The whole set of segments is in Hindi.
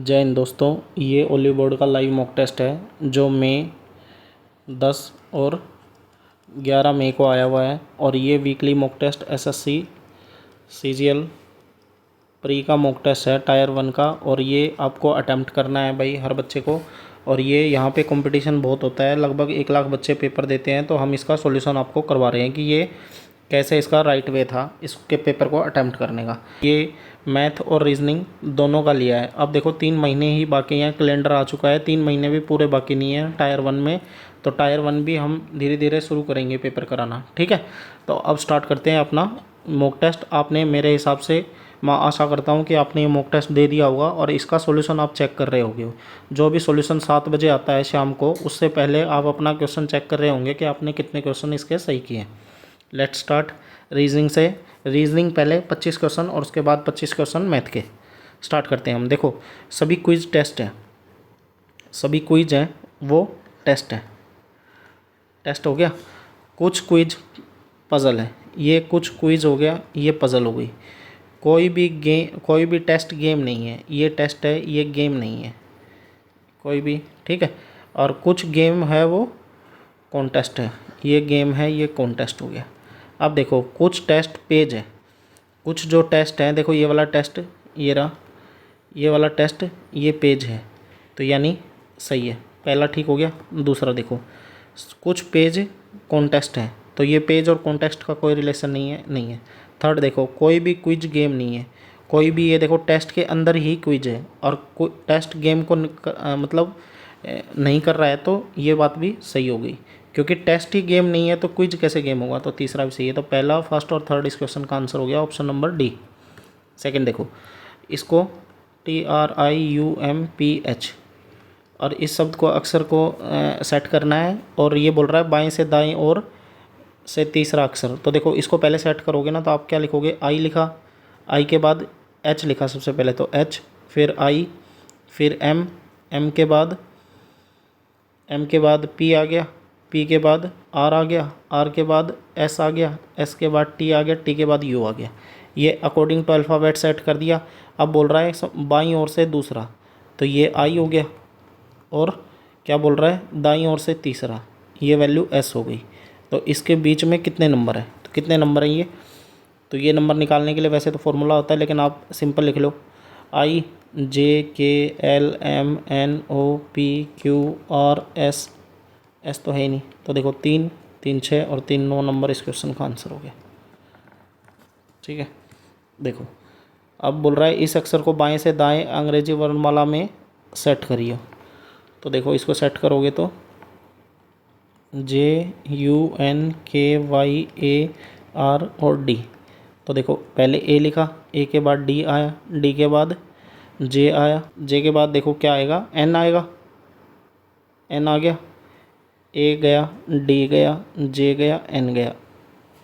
जय हिंद दोस्तों, ये ओली बोर्ड का लाइव मॉक टेस्ट है जो मई 10 और 11 मई को आया हुआ है। और ये weekly mock test SSC CGL pre का मॉक टेस्ट है टायर 1 का। और ये आपको अटेम्प्ट करना है भाई हर बच्चे को। और ये यहाँ पे कंपटीशन बहुत होता है, लगभग 1 लाख बच्चे पेपर देते हैं। तो हम इसका सॉल्यूशन आपको करवा रहे हैं कि ये कैसे इसका राइट वे था इसके पेपर को अटेम्प्ट करने का। ये मैथ और रीजनिंग दोनों का लिया है। अब देखो 3 महीने ही बाकी हैं, कैलेंडर आ चुका है, 3 महीने भी पूरे बाकी नहीं है टायर 1 में। तो टायर 1 भी हम धीरे धीरे शुरू करेंगे पेपर कराना, ठीक है। तो अब स्टार्ट करते हैं अपना मॉक टेस्ट। आपने मेरे हिसाब से, मैं आशा करता हूँ कि आपने ये मॉक टेस्ट दे दिया होगा और इसका सॉल्यूशन आप चेक कर रहे होंगे। जो भी सॉल्यूशन 7 बजे आता है शाम को, उससे पहले आप अपना क्वेश्चन चेक कर रहे होंगे कि आपने कितने क्वेश्चन इसके सही किए। लेट्स स्टार्ट रीजनिंग से। रीजनिंग पहले 25 क्वेश्चन और उसके बाद 25 क्वेश्चन मैथ के स्टार्ट करते हैं हम। देखो सभी क्विज टेस्ट है, सभी क्विज हैं वो टेस्ट है। टेस्ट हो गया, कुछ क्विज पज़ल है, ये कुछ क्विज हो गया, ये पज़ल हो गई। कोई भी टेस्ट गेम नहीं है, ये टेस्ट है, ये गेम नहीं है कोई भी, ठीक है। और कुछ गेम है वो कॉन्टेस्ट है, ये गेम है, ये कॉन्टेस्ट हो गया। अब देखो कुछ टेस्ट पेज है, कुछ जो टेस्ट हैं, देखो ये वाला टेस्ट ये रहा, ये वाला टेस्ट ये पेज है, तो यानी सही है, पहला ठीक हो गया। दूसरा देखो कुछ पेज कॉन्टेस्ट है, तो ये पेज और कॉन्टेस्ट का कोई रिलेशन नहीं है। थर्ड देखो कोई भी क्विज गेम नहीं है, कोई भी, ये देखो टेस्ट के अंदर ही क्विज है और टेस्ट गेम को मतलब नहीं कर रहा है, तो ये बात भी सही हो गई। क्योंकि टेस्ट ही गेम नहीं है तो क्विज कैसे गेम होगा, तो तीसरा भी सही है। तो पहला, फर्स्ट और थर्ड इस क्वेश्चन का आंसर हो गया ऑप्शन नंबर डी। सेकंड देखो, इसको TRIUMPH और इस शब्द को अक्षर को सेट करना है। और ये बोल रहा है बाएं से दाएं और से तीसरा अक्षर। तो देखो इसको पहले सेट करोगे ना, तो आप क्या लिखोगे, आई लिखा, आई के बाद एच लिखा सबसे पहले, तो एच, फिर आई, फिर एम, एम के बाद पी आ गया, पी के बाद आर आ गया, आर के बाद एस आ गया, एस के बाद टी आ गया, टी के बाद यू आ गया। ये अकॉर्डिंग टू अल्फ़ाबेट सेट कर दिया। अब बोल रहा है बाईं ओर से दूसरा, तो ये आई हो गया। और क्या बोल रहा है, दाईं ओर से तीसरा, ये वैल्यू एस हो गई। तो इसके बीच में कितने नंबर है, तो कितने नंबर हैं ये, तो ये नंबर निकालने के लिए वैसे तो फॉर्मूला होता है, लेकिन आप सिंपल लिख लो, I J K L M N O P Q R S, S तो है ही नहीं। तो देखो 3 3 6 और 3 9 नंबर इस क्वेश्चन का आंसर हो गया, ठीक है। देखो अब बोल रहा है इस अक्षर को बाएं से दाएं अंग्रेजी वर्णमाला में सेट करिए। तो देखो इसको सेट करोगे तो JUNKYAR और D। तो देखो पहले ए लिखा, ए के बाद डी आया, डी के बाद जे आया, जे के बाद देखो क्या आएगा, एन आएगा, एन आ गया, ए गया, डी गया, जे गया, एन गया,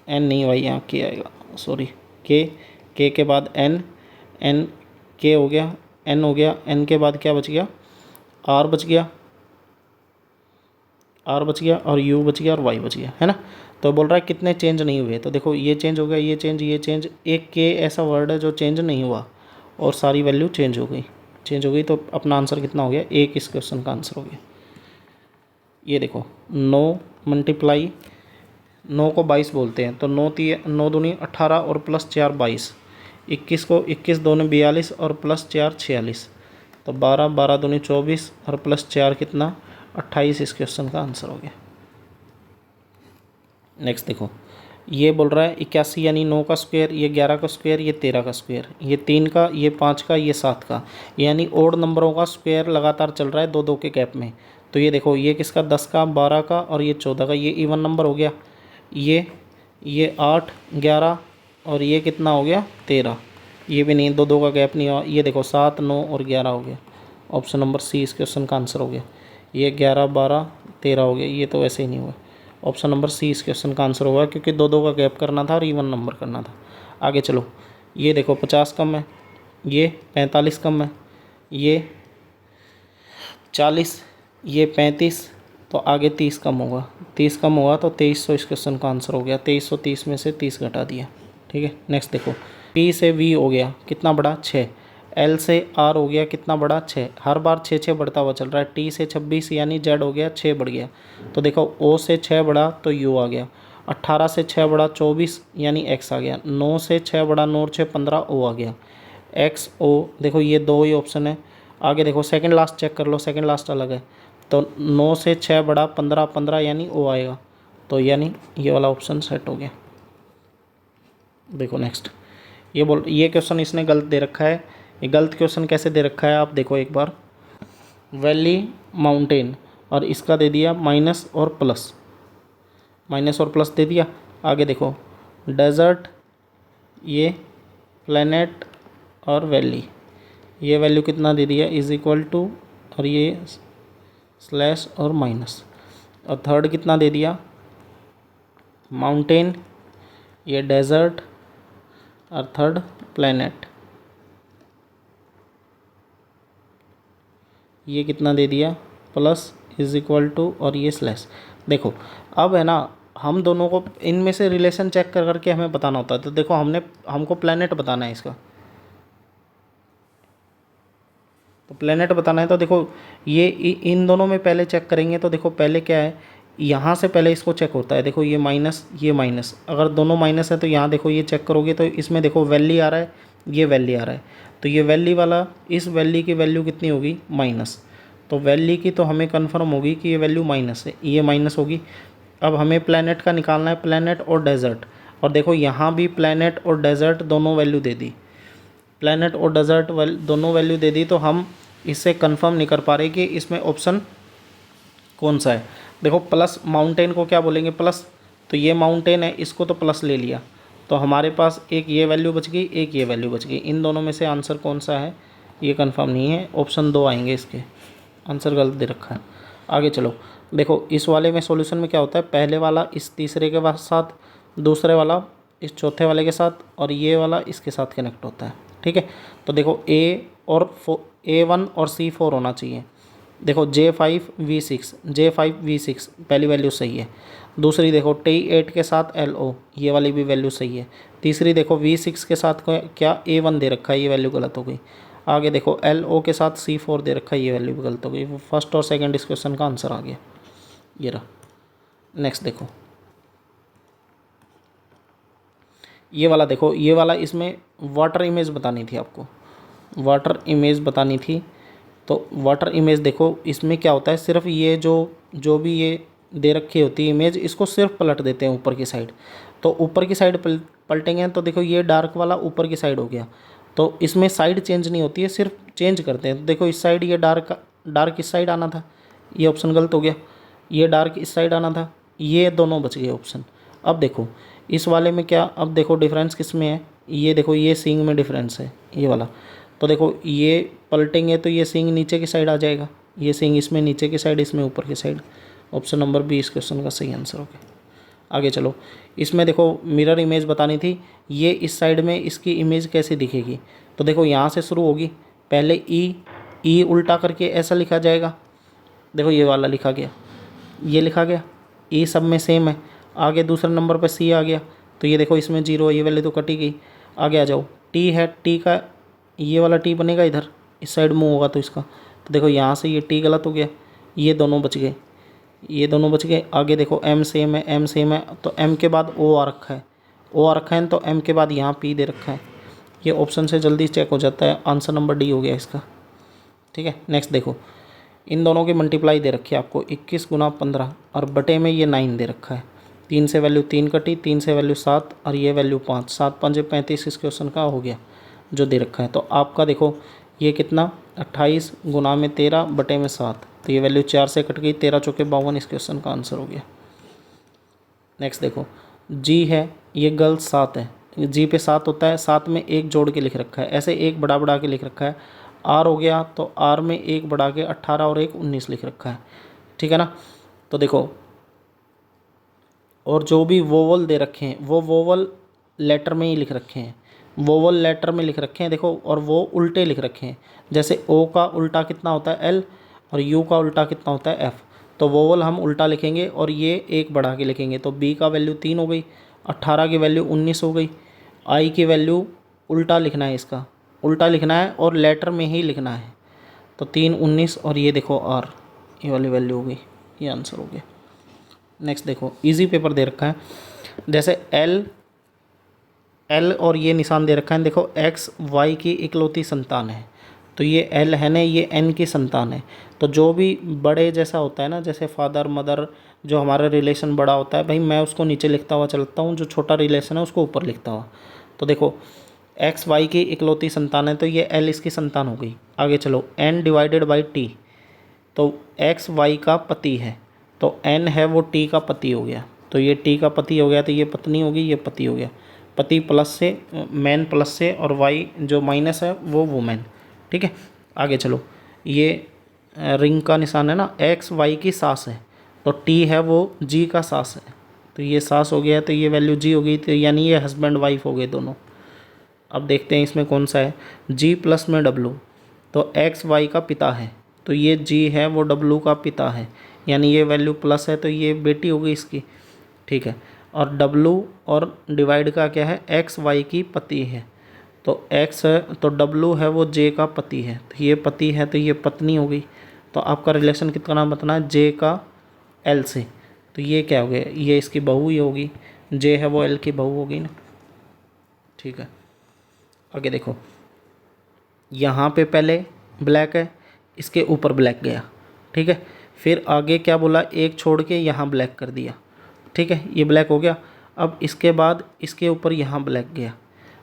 एन नहीं भाई यहाँ के आएगा, सॉरी, के के बाद एन, एन के हो गया, एन हो गया, एन के बाद क्या बच गया, आर बच गया, आर बच गया और यू बच गया और वाई बच गया, है ना। तो बोल रहा है कितने चेंज नहीं हुए, तो देखो ये चेंज हो गया, ये चेंज, ये चेंज, एक के ऐसा वर्ड है जो चेंज नहीं हुआ और सारी वैल्यू चेंज हो गई। तो अपना आंसर कितना हो गया, एक इस क्वेश्चन का आंसर हो गया। ये देखो 9 मल्टीप्लाई, 9 को 22 बोलते हैं, तो 9 दूनी 18 और प्लस 4 22, 21 को 21 दूनी 42 और प्लस 4 46, तो 12 12 दूनी 24 और प्लस 4 कितना 28 इस क्वेश्चन का आंसर हो गया। नेक्स्ट देखो ये बोल रहा है 81 यानी 9 का स्क्वायर, ये 11 का स्क्वायर, ये 13 का स्क्वायर, ये 3 का, ये 5 का, ये 7 का, यानी ओड नंबरों का स्क्वायर लगातार चल रहा है 2 के गैप में। तो ये देखो ये किसका, 10 का, 12 का और ये 14 का, ये इवन नंबर हो गया। ये 8 11 और ये कितना हो गया 13, ये भी नहीं, 2 का गैप नहीं हुआ। ये देखो 7 9 और 11 हो गया, ऑप्शन नंबर सी इस क्वेश्चन का आंसर हो गया। ये 11 12 13 हो गया, ये तो वैसे ही नहीं हुआ, ऑप्शन नंबर सी इस क्वेश्चन का आंसर होगा, क्योंकि 2 का गैप करना था और इवन नंबर करना था। आगे चलो, ये देखो 50 कम है, ये 45 कम है, ये 40, ये 35, तो आगे 30 कम होगा, 30 कम होगा तो 2300 इस क्वेश्चन का आंसर हो गया। 2330 में से 30 घटा दिया, ठीक है। नेक्स्ट देखो P से V हो गया कितना बड़ा 6, एल से आर हो गया कितना बड़ा 6, हर बार 6 बढ़ता हुआ चल रहा है। टी से 26 यानी जेड हो गया 6 बढ़ गया। तो देखो ओ से 6 बढ़ा तो यू आ गया। 18 से 6 बढ़ा 24 यानी एक्स आ गया। 9 से 6 बढ़ा 9 6 15 ओ आ गया। एक्स ओ देखो ये दो ही ऑप्शन है। आगे देखो सेकंड लास्ट चेक कर लो, सेकंड लास्ट अलग है। तो 9 से 6 बढ़ा 15 15 यानी ओ आएगा। तो यानी ये वाला ऑप्शन सेट हो गया। देखो नेक्स्ट ये क्वेश्चन इसने गलत दे रखा है। ये गलत क्वेश्चन कैसे दे रखा है आप देखो एक बार। वैली माउंटेन और इसका दे दिया माइनस और प्लस, माइनस और प्लस दे दिया। आगे देखो डेजर्ट, ये प्लेनेट और वैली, ये वैल्यू कितना दे दिया इज इक्वल टू, और ये स्लैश और माइनस। और थर्ड कितना दे दिया माउंटेन, ये डेजर्ट और थर्ड प्लेनेट, ये कितना दे दिया प्लस इज इक्वल टू और ये स्लैश। देखो अब है ना, हम दोनों को इनमें से रिलेशन चेक कर करके हमें बताना होता है। तो देखो हमको प्लेनेट बताना है इसका, तो प्लेनेट बताना है। तो देखो ये इन दोनों में पहले चेक करेंगे। तो देखो पहले क्या है, यहाँ से पहले इसको चेक होता है। देखो ये माइनस ये माइनस, अगर दोनों माइनस है तो यहाँ देखो ये चेक करोगे तो इसमें देखो वैली आ रहा है, ये वैली आ रहा है। तो ये वैली वाला, इस वैली की वैल्यू कितनी होगी माइनस। तो वैली की तो हमें कन्फर्म होगी कि ये वैल्यू माइनस है, ये माइनस होगी। अब हमें प्लैनेट का निकालना है, प्लैनेट और डेजर्ट। और देखो यहाँ भी प्लैनेट और डेजर्ट दोनों वैल्यू दे दी, प्लैनेट और डेजर्ट दोनों वैल्यू दे दी। तो हम इससे कंफर्म नहीं कर पा रहे कि इसमें ऑप्शन कौन सा है। देखो प्लस माउंटेन को क्या बोलेंगे प्लस, तो ये माउंटेन है इसको तो प्लस ले लिया। तो हमारे पास एक ये वैल्यू बच गई, एक ये वैल्यू बच गई। इन दोनों में से आंसर कौन सा है ये कंफर्म नहीं है। ऑप्शन 2 आएंगे इसके, आंसर गलत दे रखा है। आगे चलो देखो इस वाले में सॉल्यूशन में क्या होता है, पहले वाला इस तीसरे के साथ, दूसरे वाला इस चौथे वाले के साथ, और ये वाला इसके साथ कनेक्ट होता है। ठीक है, तो देखो A1 और C4 होना चाहिए। देखो J5V6, J5V6 पहली वैल्यू सही है। दूसरी देखो T8 के साथ LO, ये वाली भी वैल्यू सही है। तीसरी देखो V6 के साथ क्या A1 दे रखा है, ये वैल्यू गलत हो गई। आगे देखो LO के साथ C4 दे रखा है, ये वैल्यू भी गलत हो गई। फर्स्ट और सेकंड इस क्वेश्चन का आंसर आ गया, ये रहा। नेक्स्ट देखो ये वाला, देखो ये वाला इसमें वाटर इमेज बतानी थी आपको, वाटर इमेज बतानी थी। तो वाटर इमेज देखो इसमें क्या होता है, सिर्फ ये जो भी ये दे रखी होती है इमेज, इसको सिर्फ पलट देते हैं ऊपर की साइड। तो ऊपर की साइड पलटेंगे तो देखो ये डार्क वाला ऊपर की साइड हो गया। तो इसमें साइड चेंज नहीं होती है, सिर्फ चेंज करते हैं। तो देखो इस साइड ये डार्क इस साइड आना था, ये ऑप्शन गलत हो गया। ये डार्क इस साइड आना था, ये दोनों बच गए ऑप्शन। अब देखो इस वाले में क्या, अब देखो डिफरेंस किस में है, ये देखो ये सींग में डिफरेंस है ये वाला। तो देखो ये पलटेंगे तो ये सींग नीचे की साइड आ जाएगा, ये सींग इसमें नीचे की साइड, इसमें ऊपर की साइड। ऑप्शन नंबर बी इस क्वेश्चन का सही आंसर हो गया। आगे चलो इसमें देखो मिरर इमेज बतानी थी, ये इस साइड में इसकी इमेज कैसे दिखेगी। तो देखो यहाँ से शुरू होगी, पहले ई उल्टा करके ऐसा लिखा जाएगा। देखो ये वाला लिखा गया, ये लिखा गया, ई सब में सेम है। आगे दूसरे नंबर पर सी आ गया, तो ये देखो इसमें 0 है, ये वाली तो कटी गई। आगे आ जाओ टी है, टी का ये वाला टी बनेगा इधर, इस साइड मुँह होगा तो इसका। तो देखो यहाँ से ये टी गलत हो गया, ये दोनों बच गए, ये दोनों बच गए। आगे देखो एम सेम है, एम सेम है, तो एम के बाद ओ आ रखा है, ओ आ रखा है, तो एम के बाद यहाँ पी दे रखा है। ये ऑप्शन से जल्दी चेक हो जाता है, आंसर नंबर डी हो गया इसका। ठीक है, नेक्स्ट देखो इन दोनों की मल्टीप्लाई दे रखी है आपको 21 गुना 15, और बटे में ये 9 दे रखा है। 3 से वैल्यू 3 कटी, 3 से वैल्यू 7, और ये वैल्यू 5, 7 5 35 इस क्वेश्चन का हो गया जो दे रखा है। तो आपका देखो ये कितना 28 गुना में 13 बटे में 7, तो ये वैल्यू 4 से कट गई, 13 चौके 52 इस क्वेश्चन का आंसर हो गया। नेक्स्ट देखो जी है, ये गर्ल्स 7 है, जी पे 7 होता है, 7 में 1 जोड़ के लिख रखा है, ऐसे 1 बढ़ा के लिख रखा है। आर हो गया, तो आर में 1 बढ़ा के 18 और 1 19 लिख रखा है। ठीक है ना, तो देखो और जो भी वोवल दे रखे हैं वो वोवल लेटर में ही लिख रखे हैं, वोवल लेटर में लिख रखे हैं देखो, और वो उल्टे लिख रखे हैं। जैसे ओ का उल्टा कितना होता है एल, और यू का उल्टा कितना होता है एफ। तो वोवल हम उल्टा लिखेंगे और ये 1 बढ़ा के लिखेंगे। तो बी का वैल्यू 3 हो गई, 18 की वैल्यू 19 हो गई। आई की वैल्यू उल्टा लिखना है, इसका उल्टा लिखना है और लेटर में ही लिखना है। तो 3 19 और ये देखो आर, ये वाली वैल्यू हो गई, ये आंसर हो गया। नेक्स्ट देखो, इजी पेपर दे रखा है, जैसे एल और ये निशान दे रखा है, देखो एक्स वाई की इकलौती संतान है, तो ये एल है ना, ये एन की संतान है। तो जो भी बड़े जैसा होता है ना, जैसे फादर मदर, जो हमारा रिलेशन बड़ा होता है भाई, मैं उसको नीचे लिखता हुआ चलता हूँ, जो छोटा रिलेशन है उसको ऊपर लिखता हुआ। तो देखो एक्स वाई की इकलौती संतान है, तो ये एल इसकी संतान हो गई। आगे चलो, एन डिवाइडेड बाई टी, तो एक्स वाई का पति है, तो एन है वो टी का पति हो गया, तो ये टी का पति हो गया, तो ये पत्नी होगी, ये पति हो गया। पति प्लस से मैन प्लस से, और वाई जो माइनस है वो वुमेन। ठीक है, आगे चलो, ये रिंग का निशान है ना, एक्स वाई की सास है, तो टी है वो जी का सास है, तो ये सास हो गया, तो ये वैल्यू जी हो गई, तो यानी ये हस्बैंड वाइफ हो गए दोनों। अब देखते हैं इसमें कौन सा है, जी प्लस में डब्लू, तो एक्स वाई का पिता है, तो ये जी है वो डब्लू का पिता है, यानी ये वैल्यू प्लस है, तो ये बेटी हो गई इसकी। ठीक है, और डब्लू और डिवाइड का क्या है, एक्स वाई की पति है, तो एक्स है तो डब्लू है वो जे का पति है, तो ये पति है, तो ये पत्नी हो गई। तो आपका रिलेशन कितना बताना है, जे का एल से, तो ये क्या हो गया, ये इसकी बहू ही होगी, जे है वो एल की बहू होगी ना। ठीक है, आगे देखो, यहाँ पे पहले ब्लैक है, इसके ऊपर ब्लैक गया। ठीक है, फिर आगे क्या बोला, एक छोड़ के यहाँ ब्लैक कर दिया। ठीक है, ये ब्लैक हो गया। अब इसके बाद इसके ऊपर यहाँ ब्लैक गया,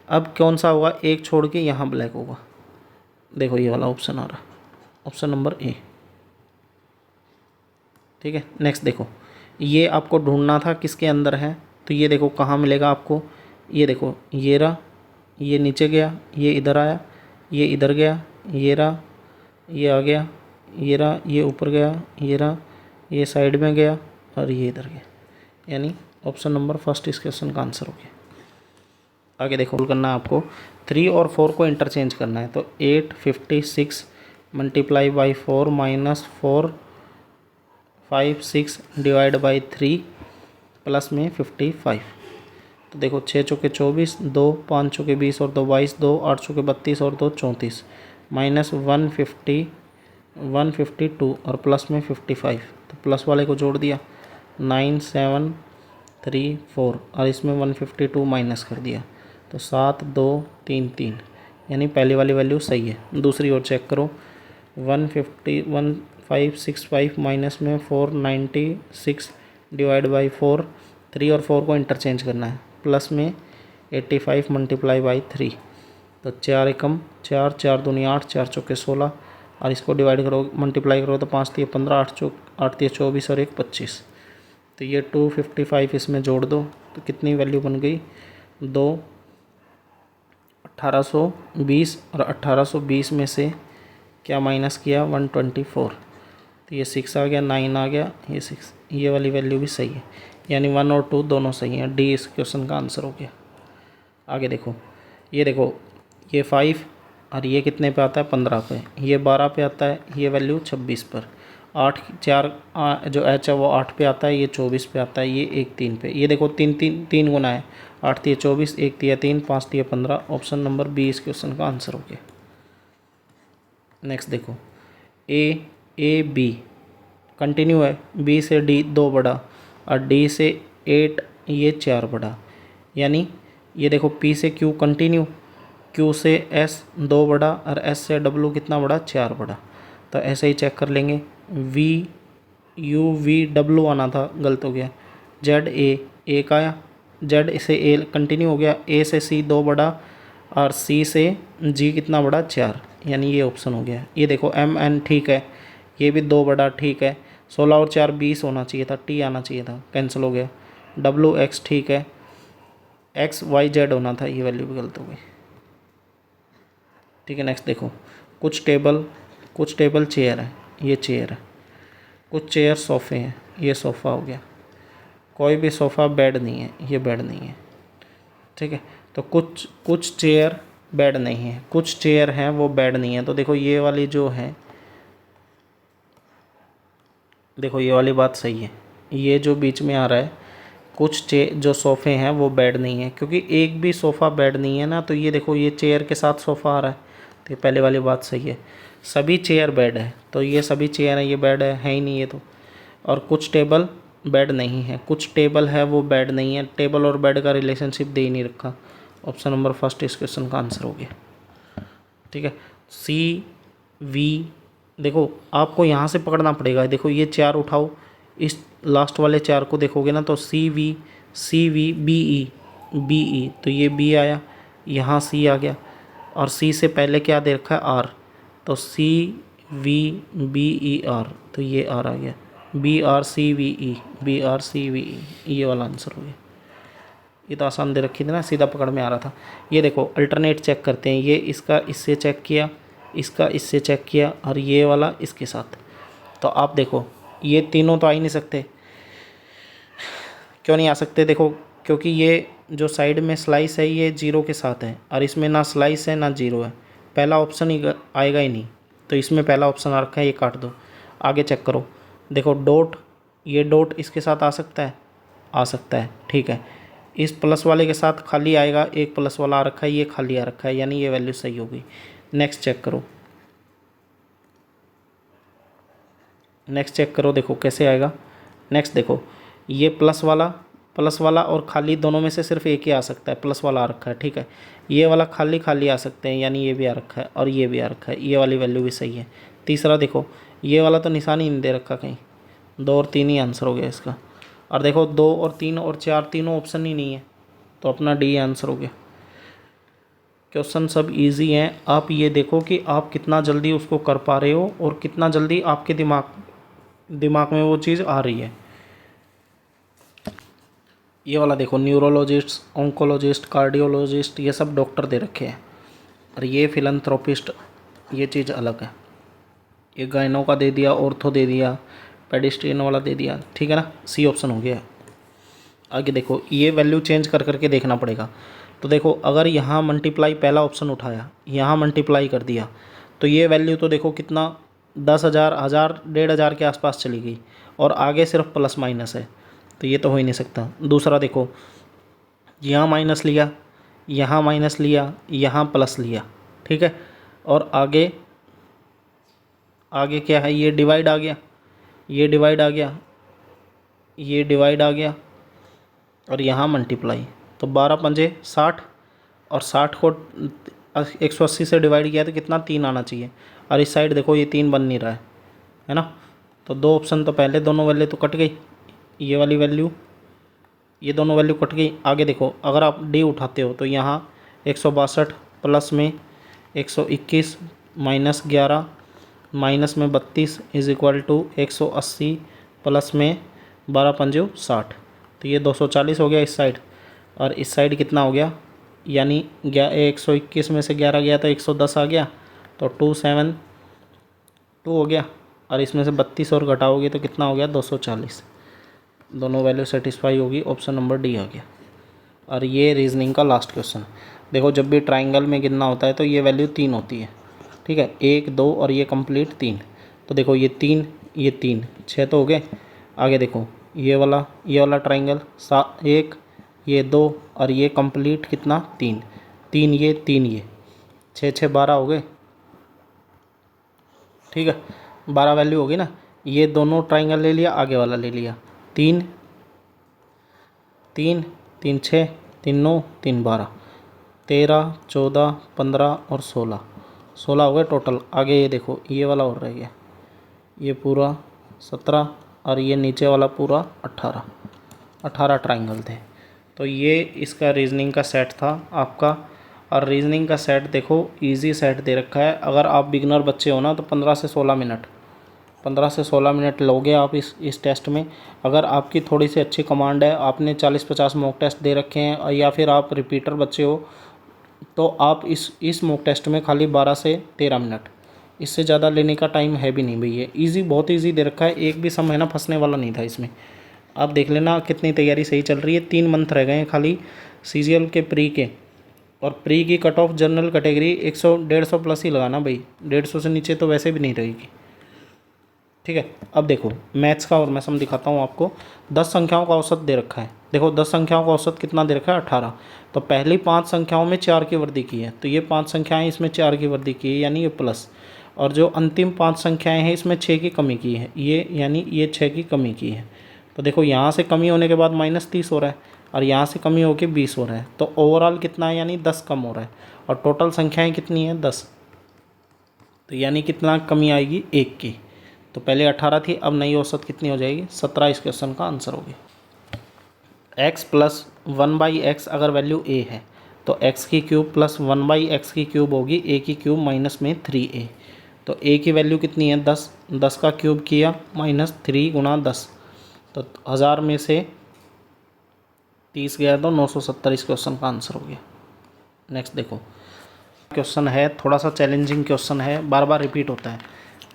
अब कौन सा होगा, एक छोड़ के यहाँ ब्लैक होगा। देखो ये वाला ऑप्शन आ रहा, ऑप्शन नंबर ए। ठीक है, नेक्स्ट देखो, ये आपको ढूंढना था किसके अंदर है, तो ये देखो कहाँ मिलेगा आपको, ये देखो ये रहा, ये नीचे गया, ये इधर आया, ये इधर गया, ये रहा, ये आ गया, ये रहा, ये ऊपर गया, ये रहा, ये साइड में गया, और ये इधर गया, यानी ऑप्शन नंबर फर्स्ट इस क्वेश्चन का आंसर हो गया। आगे देखो, करना है आपको 3 और 4 को इंटरचेंज करना है, तो 856 multiply by 4 minus 4 5 6 divide by 3 plus में 55। तो देखो 6 चौके 24, 2 5 चौके 20 और 2 22, 2 8 चौके 32 और 2 34, माइनस 152 और प्लस में 55, तो प्लस वाले को जोड़ दिया 9 7 3 4 और इसमें 152 माइनस कर दिया, तो 7 2 3 3, यानी पहली वाली वैल्यू सही है। दूसरी ओर चेक करो, 1565 माइनस में 496 डिवाइड बाई 4, 3 और 4 को इंटरचेंज करना है, प्लस में 85 मल्टीप्लाई बाई 3, तो 4 एकम 4, 4 दूनी 8, 4 चौके 16, और इसको डिवाइड करो मल्टीप्लाई करो तो 5 3 15, 8 3 24 और 1 25, तो ये 255 इसमें जोड़ दो, तो कितनी वैल्यू बन गई, 2 1820, और 1820 में से क्या माइनस किया 124, तो ये 6 आ गया, 9 आ गया, ये 6, ये वाली वैल्यू भी सही है, यानी 1 और 2 दोनों सही हैं, डी इस क्वेश्चन का आंसर हो गया। आगे देखो, ये देखो ये 5 और ये कितने पे आता है 15 पे, ये 12 पे आता है, ये वैल्यू 26 पर, 8 4 जो एच है वो 8 पे आता है, ये 24 पे आता है, ये 1 3 पे, ये देखो 3 गुना है, 8 3 24, 1 3 3, 5 3 15, ऑप्शन नंबर बी इस क्वेश्चन का आंसर हो गया। नेक्स्ट देखो, ए बी कंटिन्यू है, बी से डी 2 बड़ा और डी से 8 ये 4 बड़ा, यानी ये देखो पी से क्यू कंटिन्यू, क्यू से एस 2 बड़ा और एस से डब्लू कितना बड़ा 4 बड़ा, तो ऐसे ही चेक कर लेंगे, वी यू वी डब्लू आना था, गलत हो गया, जेड ए 1 आया, जेड से ए कंटिन्यू हो गया, ए से सी 2 बड़ा और सी से जी कितना बड़ा 4, यानी ये ऑप्शन हो गया। ये देखो एम एन ठीक है, ये भी 2 बड़ा ठीक है, 16 और 4 20 होना चाहिए था, टी आना चाहिए था, कैंसिल हो गया, डब्लू एक्स ठीक है, एक्स वाई जेड होना था, ये वैल्यू भी गलत हो गई। ठीक है, नेक्स्ट देखो, कुछ टेबल चेयर है, ये चेयर है, कुछ चेयर सोफ़े हैं, ये सोफ़ा हो गया, कोई भी सोफ़ा बेड नहीं है, ये बेड नहीं है। ठीक है, तो कुछ चेयर बेड नहीं है, कुछ चेयर हैं वो बेड नहीं है, तो देखो ये वाली जो है, देखो ये वाली बात सही है, ये जो बीच में आ रहा है कुछ जो सोफ़े हैं वो बेड नहीं है, क्योंकि एक भी सोफ़ा बेड नहीं है ना, तो ये देखो ये चेयर के साथ सोफ़ा आ रहा है, तो ये पहले वाली बात सही है। सभी चेयर बेड है, तो ये सभी चेयर है, ये बेड है ही नहीं ये तो। और कुछ टेबल बेड नहीं है, कुछ टेबल है वो बेड नहीं है। टेबल और बेड का रिलेशनशिप दे ही नहीं रखा। ऑप्शन नंबर फर्स्ट इस क्वेश्चन का आंसर हो गया। ठीक है, सी वी, देखो आपको यहाँ से पकड़ना पड़ेगा। देखो ये चार उठाओ, इस लास्ट वाले चार को देखोगे ना तो सी वी बी ई, तो ये बी आया, यहाँ सी आ गया, और सी से पहले क्या दे रखा है आर, तो C V B E R, तो ये आर आ गया, B R C V E, ये वाला आंसर हो गया। ये तो आसान दे रखी थी ना, सीधा पकड़ में आ रहा था। ये देखो अल्टरनेट चेक करते हैं, ये इसका इससे चेक किया, इसका इससे चेक किया, और ये वाला इसके साथ। तो आप देखो ये तीनों तो आ ही नहीं सकते। क्यों नहीं आ सकते? देखो क्योंकि ये जो साइड में स्लाइस है ये जीरो के साथ है, और इसमें ना स्लाइस है ना जीरो है, पहला ऑप्शन ही आएगा ही नहीं। तो इसमें पहला ऑप्शन आ रखा है, ये काट दो। आगे चेक करो, देखो डॉट, ये डॉट इसके साथ आ सकता है, आ सकता है, ठीक है। इस प्लस वाले के साथ खाली आएगा, एक प्लस वाला आ रखा है, ये खाली आ रखा है, यानी ये वैल्यू सही होगी। नेक्स्ट चेक करो, नेक्स्ट चेक करो, देखो कैसे आएगा। नेक्स्ट देखो, ये प्लस वाला और खाली दोनों में से सिर्फ एक ही आ सकता है, प्लस वाला आ रखा है, ठीक है। ये वाला खाली खाली आ सकते हैं, यानी ये भी आ रखा है और ये भी आ रखा है, ये वाली वैल्यू भी सही है। तीसरा देखो, ये वाला तो निशान ही नहीं दे रखा कहीं, 2 और 3 ही आंसर हो गया इसका। और देखो 2 और 3 और 4 तीनों ऑप्शन ही नहीं है, तो अपना डी आंसर हो गया। क्वेश्चन सब इजी हैं, आप ये देखो कि आप कितना जल्दी उसको कर पा रहे हो और कितना जल्दी आपके दिमाग में वो चीज़ आ रही है। ये वाला देखो, न्यूरोलॉजिस्ट, ऑन्कोलॉजिस्ट, कार्डियोलॉजिस्ट, ये सब डॉक्टर दे रखे हैं, और ये फिलंथ्रोपिस्ट, ये चीज़ अलग है। ये गाइनो का दे दिया, ऑर्थो दे दिया, पेडिस्ट्रियन वाला दे दिया, ठीक है ना। सी ऑप्शन हो गया। आगे देखो, ये वैल्यू चेंज कर करके देखना पड़ेगा। तो देखो अगर यहाँ मल्टीप्लाई, पहला ऑप्शन उठाया, यहाँ मल्टीप्लाई कर दिया, तो ये वैल्यू तो देखो कितना 10,000, 1,000, 1,500 के आसपास चली गई, और आगे सिर्फ प्लस माइनस है, तो ये तो हो ही नहीं सकता। दूसरा देखो, यहाँ माइनस लिया, यहाँ माइनस लिया, यहाँ प्लस लिया, ठीक है, और आगे आगे क्या है, ये डिवाइड आ गया, ये डिवाइड आ गया, ये डिवाइड आ गया, और यहाँ मल्टीप्लाई, तो 12 पंजे 60, और 60 को 180 से डिवाइड किया तो कितना, 3 आना चाहिए। और इस साइड देखो ये 3 बन नहीं रहा है ना। तो 2 ऑप्शन तो पहले दोनों वैल्यू तो कट गई, ये वाली वैल्यू, ये दोनों वैल्यू कट गई। आगे देखो, अगर आप डी उठाते हो तो यहाँ 162 प्लस में 121 माइनस 11 माइनस में 32 इज इक्वल टू 180 प्लस में 12 पंजे 60, तो ये 240 हो गया इस साइड, और इस साइड कितना हो गया, यानी 121 में से 11 गया तो 110 आ गया, तो 272 हो गया, और इसमें से 32 और घटाओगे तो कितना हो गया, 240। दोनों वैल्यू सेटिस्फाई होगी, ऑप्शन नंबर डी आ गया। और ये रीजनिंग का लास्ट क्वेश्चन। देखो जब भी ट्राइंगल में गिनना होता है तो ये वैल्यू 3 होती है, ठीक है, 1 2 और ये कंप्लीट 3। तो देखो ये 3, ये 3, 6 तो हो गए। आगे देखो ये वाला ट्राइंगल 1, ये 2 और ये कंप्लीट कितना, 3, 3 ये 3 ये, 6 6 12 हो गए, ठीक है, 12 वैल्यू होगी ना। ये दोनों ट्राइंगल ले लिया, आगे वाला ले लिया, 3 3 3 6 3 9 3 12, 13 14 15 और 16 हो गए टोटल। आगे ये देखो ये वाला और रह गया, ये पूरा 17 और ये नीचे वाला पूरा 18 ट्राइंगल थे। तो ये इसका रीजनिंग का सेट था आपका। और रीजनिंग का सेट देखो इजी सेट दे रखा है। अगर आप बिगनर बच्चे हो ना तो 15 से 16 मिनट लोगे आप इस टेस्ट में। अगर आपकी थोड़ी सी अच्छी कमांड है, आपने 40-50 मॉक टेस्ट दे रखे हैं, या फिर आप रिपीटर बच्चे हो, तो आप इस मॉक टेस्ट में खाली 12 से 13 मिनट, इससे ज़्यादा लेने का टाइम है भी नहीं भैया। ईजी, बहुत ईजी दे रखा है, एक भी सम है ना फंसने वाला नहीं था इसमें। आप देख लेना कितनी तैयारी सही चल रही है। 3 मंथ रह गए हैं खाली सीजीएल के प्री के, और प्री की cut off general category 100-150 plus ही लगाना भाई, 150 से नीचे तो वैसे भी नहीं रहेगी। ठीक है। अब देखो मैथ्स का और मैं सम दिखाता हूँ आपको। 10 संख्याओं का औसत दे रखा है। देखो 10 संख्याओं का औसत कितना दे रखा है, 18। तो पहली 5 संख्याओं में 4 की वृद्धि की है, तो ये 5 संख्याएं इसमें 4 की वृद्धि की है, यानी ये प्लस। और जो अंतिम 5 संख्याएं हैं इसमें 6 की कमी की है, ये यानी ये 6 की कमी की है। तो देखो यहाँ से कमी होने के बाद -30 हो रहा है, और यहाँ से कमी होकर 20 हो रहा है। तो ओवरऑल कितना है, यानी 10 कम हो रहा है। और टोटल संख्याएँ कितनी है, 10। तो यानी कितना कमी आएगी, 1 की। तो पहले 18 थी, अब नई औसत कितनी हो जाएगी, 17। इस क्वेश्चन का आंसर होगी। x प्लस 1/x अगर वैल्यू a है तो x की क्यूब प्लस 1/x की क्यूब होगी a की क्यूब माइनस में 3a। तो a की वैल्यू कितनी है, 10। 10 का क्यूब किया -3 गुणा 10, तो 1000 में से 30 गया तो 970। इस क्वेश्चन का आंसर हो गया। नेक्स्ट देखो क्वेश्चन है, थोड़ा सा चैलेंजिंग क्वेश्चन है, बार बार रिपीट होता है।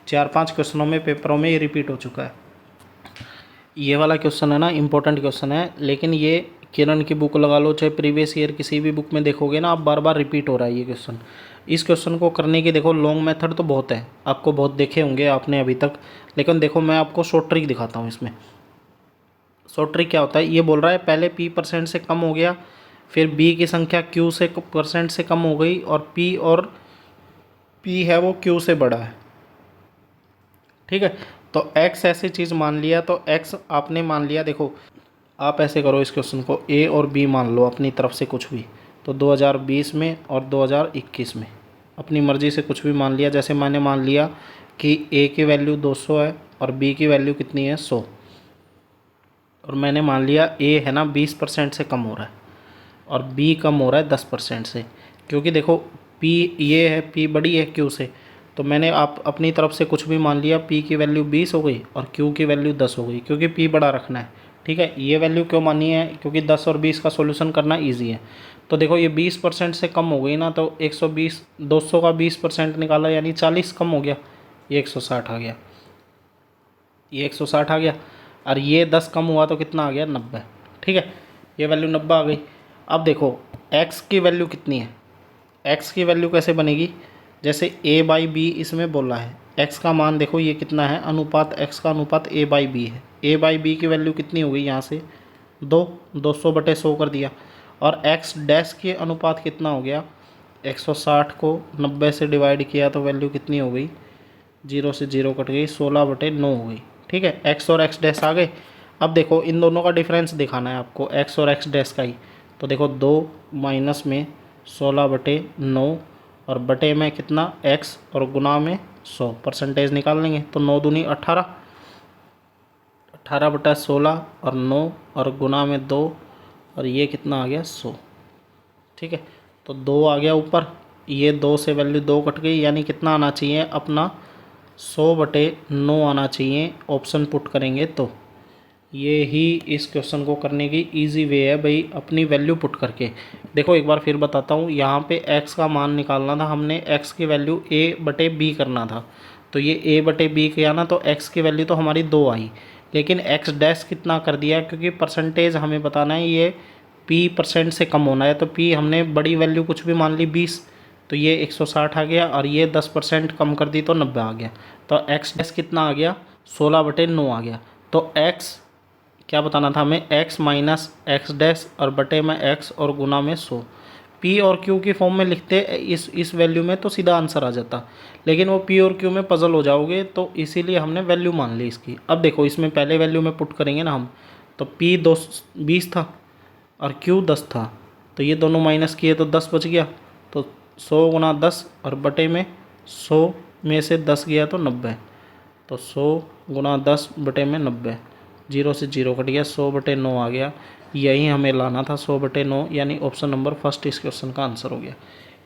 4-5 क्वेश्चनों में पेपरों में ये रिपीट हो चुका है। ये वाला क्वेश्चन है ना, इम्पोर्टेंट क्वेश्चन है, लेकिन ये किरण की बुक लगा लो चाहे प्रीवियस ईयर किसी भी बुक में देखोगे ना, आप बार बार रिपीट हो रहा है ये क्वेश्चन। इस क्वेश्चन को करने की देखो लॉन्ग मेथड तो बहुत है, आपको बहुत देखे होंगे आपने अभी तक, लेकिन देखो मैं आपको शॉर्ट ट्रिक दिखाता हूँ इसमें। शॉर्ट ट्रिक क्या होता है, ये बोल रहा है पहले p% से कम हो गया, फिर b की संख्या q से % से कम हो गई, और p है वो q से बड़ा है। ठीक है, तो x ऐसी चीज़ मान लिया, तो x आपने मान लिया। देखो आप ऐसे करो इस क्वेश्चन को, a और b मान लो अपनी तरफ से कुछ भी, तो 2020 में और 2021 में अपनी मर्ज़ी से कुछ भी मान लिया। जैसे मैंने मान लिया कि a की वैल्यू 200 है और b की वैल्यू कितनी है, 100, और मैंने मान लिया a है ना 20% से कम हो रहा है और b कम हो रहा है 10% से, क्योंकि देखो p ये है, p बड़ी है q से, तो मैंने आप अपनी तरफ से कुछ भी मान लिया। p की वैल्यू 20 हो गई और q की वैल्यू 10 हो गई, क्योंकि p बड़ा रखना है। ठीक है, ये वैल्यू क्यों मानी है, क्योंकि 10 और 20 का सॉल्यूशन करना इजी है। तो देखो ये 20% से कम हो गई ना, तो 120, 200 का 20% निकाला यानी 40 कम हो गया, ये 160 आ गया, ये 160 आ गया, और ये 10 कम हुआ तो कितना आ गया, 90। ठीक है, ये वैल्यू 90 आ गई। अब देखो x की वैल्यू कितनी है, x की वैल्यू कैसे बनेगी, जैसे a/b इसमें बोला है, x का मान देखो ये कितना है, अनुपात x का अनुपात a/b है। a/b की वैल्यू कितनी हो गई, यहाँ से 200/100 कर दिया, और x डैश के अनुपात कितना हो गया, 160 को 90 से डिवाइड किया तो वैल्यू कितनी हो गई, 0 से 0 कट गई, 16/9 हो गई। ठीक है, x और x डैश आ गए। अब देखो इन दोनों का डिफरेंस दिखाना है आपको, x और x डैश का ही। तो देखो 2 माइनस में 16/9 और बटे में कितना, x और गुना में 100, परसेंटेज निकाल लेंगे तो 9 दूनी 18, 18/16 और 9 और गुना में 2, और ये कितना आ गया, 100। ठीक है, तो 2 आ गया ऊपर, ये 2 से वैल्यू 2 कट गई, यानी कितना आना चाहिए अपना, 100/9 आना चाहिए। ऑप्शन पुट करेंगे तो ये ही इस क्वेश्चन को करने की इजी वे है भाई, अपनी वैल्यू पुट करके। देखो एक बार फिर बताता हूँ, यहाँ पे x का मान निकालना था हमने, x की वैल्यू a/b करना था, तो ये a/b किया ना, तो x की वैल्यू तो हमारी 2 आई, लेकिन x डैश कितना कर दिया, क्योंकि परसेंटेज हमें बताना है, ये p% से कम होना है, तो p हमने बड़ी वैल्यू कुछ भी मान ली 20, तो ये 160 आ गया, और ये 10% कम कर दी तो 90 आ गया। तो x डैश कितना आ गया, 16/9 आ गया। तो x क्या बताना था हमें, x माइनस एक्स डैश और बटे में x और गुना में 100। p और q की फॉर्म में लिखते इस वैल्यू में तो सीधा आंसर आ जाता, लेकिन वो p और q में पजल हो जाओगे, तो इसीलिए हमने वैल्यू मान ली इसकी। अब देखो इसमें पहले वैल्यू में पुट करेंगे ना हम, तो p 20 था और q 10 था, तो ये दोनों माइनस किए तो 10 बच गया, तो 100 गुना 10 और बटे में 100 में से 10 गया तो 90, तो 100 गुना 10 बटे में 90, 0 से 0 कट गया, 100/9 आ गया। यही हमें लाना था, 100/9, यानी ऑप्शन नंबर फर्स्ट इस क्वेश्चन का आंसर हो गया।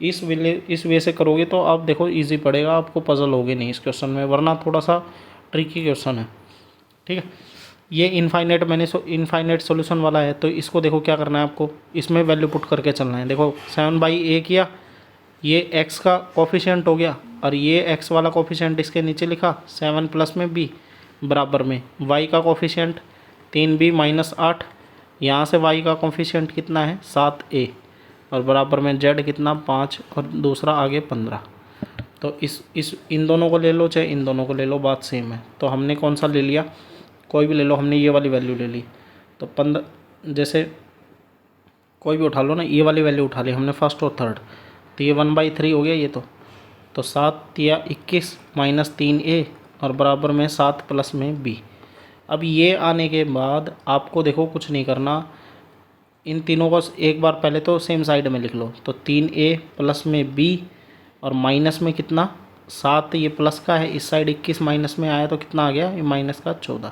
इस वे से करोगे तो आप देखो इजी पड़ेगा, आपको पजल होगी नहीं इस क्वेश्चन में, वरना थोड़ा सा ट्रिकी क्वेश्चन है। ठीक है, ये इनफाइनाइट सॉल्यूशन वाला है, तो इसको देखो क्या करना है आपको, इसमें वैल्यू पुट करके चलना है। देखो 7/a किया, ये x का कोफिशिएंट हो गया, और ये x वाला कोफिशिएंट इसके नीचे लिखा, 7 प्लस में b बराबर में y का कोफिशिएंट 3b माइनस 8, यहाँ से y का कोफिशिएंट कितना है 7a, और बराबर में z कितना 5, और दूसरा आगे 15। तो इस इन दोनों को ले लो चाहे इन दोनों को ले लो, बात सेम है। तो हमने कौन सा ले लिया, कोई भी ले लो, हमने ये वाली वैल्यू ले ली। तो 15 जैसे कोई भी उठा लो ना, ये वाली वैल्यू उठा ली हमने फर्स्ट और थर्ड, तो ये 1/3 हो गया ये। तो 7 या 21 माइनस 3a और बराबर में 7 प्लस में b। अब ये आने के बाद आपको देखो कुछ नहीं करना, इन तीनों को एक बार पहले तो सेम साइड में लिख लो। तो 3a प्लस में b और माइनस में कितना 7, ये प्लस का है, इस साइड 21 माइनस में आया तो कितना आ गया, ये माइनस का 14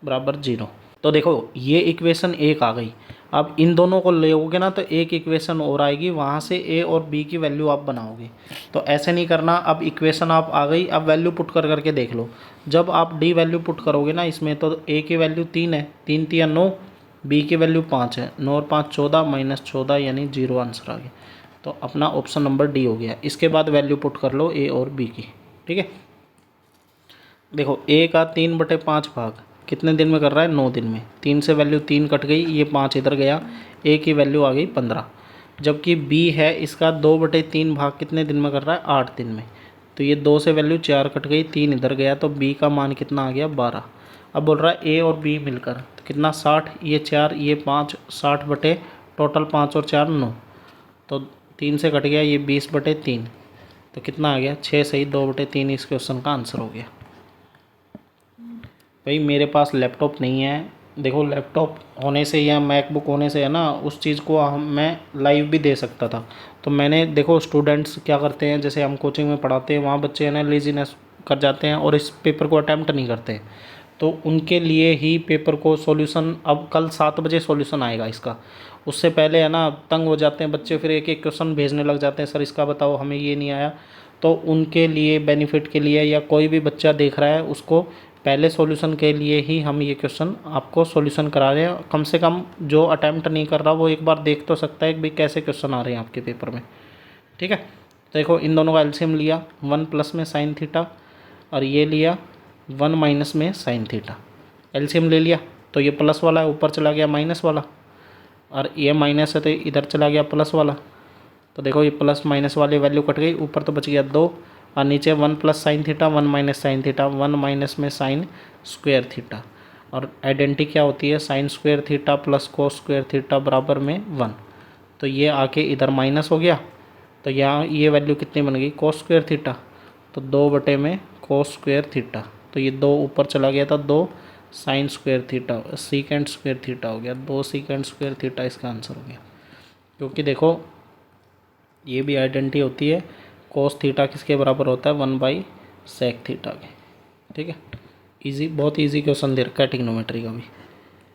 बराबर 0। तो देखो ये इक्वेशन एक आ गई। अब इन दोनों को लोगे ना तो एक इक्वेशन और आएगी, वहाँ से a और b की वैल्यू आप बनाओगे। तो ऐसे नहीं करना, अब इक्वेशन आप आ गई, अब वैल्यू पुट कर करके देख लो। जब आप d वैल्यू पुट करोगे ना इसमें, तो a की वैल्यू 3 है, 3 तिया 9, b की वैल्यू 5 है, 9 और 5 14 माइनस 14 यानी 0 आंसर आ गया। तो अपना ऑप्शन नंबर डी हो गया। इसके बाद वैल्यू पुट कर लो a और b की, ठीक है। देखो a का 3/5 भाग कितने दिन में कर रहा है, 9 दिन में। 3 से वैल्यू 3 कट गई, ये 5 इधर गया, a की वैल्यू आ गई 15। जबकि b है इसका 2/3 भाग कितने दिन में कर रहा है, 8 दिन में। तो ये 2 से वैल्यू 4 कट गई, 3 इधर गया, तो b का मान कितना आ गया, 12। अब बोल रहा है a और b मिलकर तो कितना 60, ये 4 ये 5, 60 बटे टोटल 5 और 4 9, तो 3 से कट गया, ये 20/3, तो कितना आ गया 6 सही 2/3। इस क्वेश्चन का आंसर हो गया। भाई मेरे पास लैपटॉप नहीं है, देखो लैपटॉप होने से या मैकबुक होने से है ना, उस चीज़ को मैं लाइव भी दे सकता था। तो मैंने देखो स्टूडेंट्स क्या करते हैं, जैसे हम कोचिंग में पढ़ाते हैं, वहाँ बच्चे है ना लेजीनेस कर जाते हैं और इस पेपर को अटैम्प्ट नहीं करते। तो उनके लिए ही पेपर को सॉल्यूशन, अब कल 7 बजे सॉल्यूशन आएगा इसका, उससे पहले है ना तंग हो जाते हैं बच्चे, फिर एक एक क्वेश्चन भेजने लग जाते हैं, सर इसका बताओ हमें ये नहीं आया। तो उनके लिए बेनिफिट के लिए, या कोई भी बच्चा देख रहा है उसको पहले सॉल्यूशन के लिए ही हम ये क्वेश्चन आपको सॉल्यूशन करा रहे हैं। कम से कम जो अटैम्प्ट नहीं कर रहा वो एक बार देख तो सकता है कि भाई कैसे क्वेश्चन आ रहे हैं आपके पेपर में, ठीक है। देखो इन दोनों का एलसीएम लिया, 1 प्लस में साइन थीटा और ये लिया 1 माइनस में साइन थीटा। एलसीएम ले लिया तो ये प्लस वाला है, ऊपर चला गया माइनस वाला, और ये माइनस है तो इधर चला गया प्लस वाला। तो देखो ये प्लस माइनस वाली वैल्यू कट गई, ऊपर तो बच गया 2 और नीचे 1 plus sine theta 1 minus sine theta, 1 minus में साइन स्क्वायर थीटा। और आइडेंटिटी क्या होती है, sine square theta plus cos square theta बराबर में 1। तो ये आके इधर माइनस हो गया, तो यहाँ ये वैल्यू कितनी बन गई, कोस स्क्वायर थीटा, तो 2 में कोस स्क्वायर थीटा। तो ये 2 ऊपर चला गया था, 2 sine square theta secant square theta हो गया, 2 सीकेंड स्क्वायर थीटा इसका आंसर हो गया। क्योंकि देखो ये भी आइडेंटिटी होती है, कोस थीटा किसके बराबर होता है, 1/sec थीटा के, ठीक है। इजी, बहुत इजी क्वेश्चन दे रखा है ट्रिग्नोमेट्री का भी।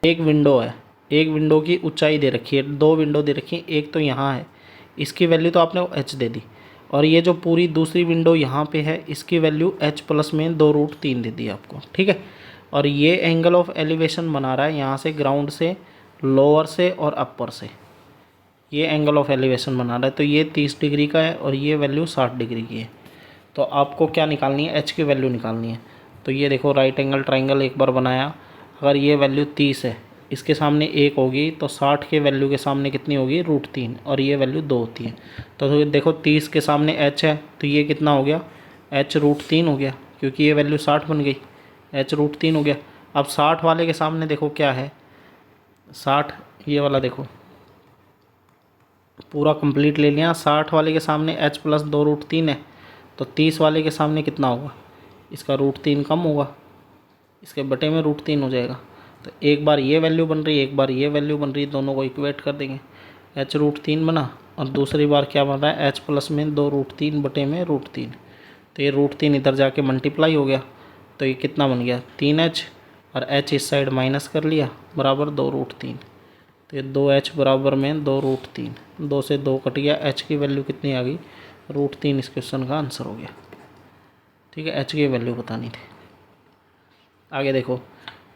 एक विंडो है, एक विंडो की ऊंचाई दे रखी है, 2 विंडो दे रखी है, एक तो यहाँ है, इसकी वैल्यू तो आपने h दे दी, और ये जो पूरी दूसरी विंडो यहाँ पे है इसकी वैल्यू h प्लस में 2√3 दे दी आपको, ठीक है। और ये एंगल ऑफ एलिवेशन बना रहा है यहाँ से, ग्राउंड से, लोअर से और अपर से, ये एंगल ऑफ एलिवेशन बना रहा है। तो ये 30 डिग्री का है और ये वैल्यू 60 डिग्री की है। तो आपको क्या निकालनी है, h की वैल्यू निकालनी है। तो ये देखो राइट एंगल ट्राइंगल एक बार बनाया, अगर ये वैल्यू 30 है, इसके सामने 1 होगी, तो 60 के वैल्यू के सामने कितनी होगी, √3, और ये वैल्यू 2 होती है। तो देखो 30 के सामने h है, तो ये कितना हो गया, h √3 हो गया, क्योंकि ये वैल्यू 60 बन गई, h √3 हो गया। अब 60 वाले के सामने देखो क्या है, 60 ये वाला देखो पूरा कंप्लीट ले लिया, 60 वाले के सामने h प्लस 2√3 है, तो 30 वाले के सामने कितना होगा, इसका √3 कम होगा, इसके बटे में √3 हो जाएगा। तो एक बार ये वैल्यू बन रही है, एक बार ये वैल्यू बन रही है, दोनों को इक्वेट कर देंगे, h √3 बना, और दूसरी बार क्या बन रहा है, h प्लस में 2√3 बटे में √3। तो ये √3 इधर जाके मल्टीप्लाई हो गया, तो ये कितना बन गया 3h, और h इस साइड माइनस कर लिया बराबर 2√3। तो ये 2h बराबर में 2√3, 2 से 2 कट गया, h की वैल्यू कितनी आ गई, √3 इस क्वेश्चन का आंसर हो गया, ठीक है। h की वैल्यू बतानी थी। आगे देखो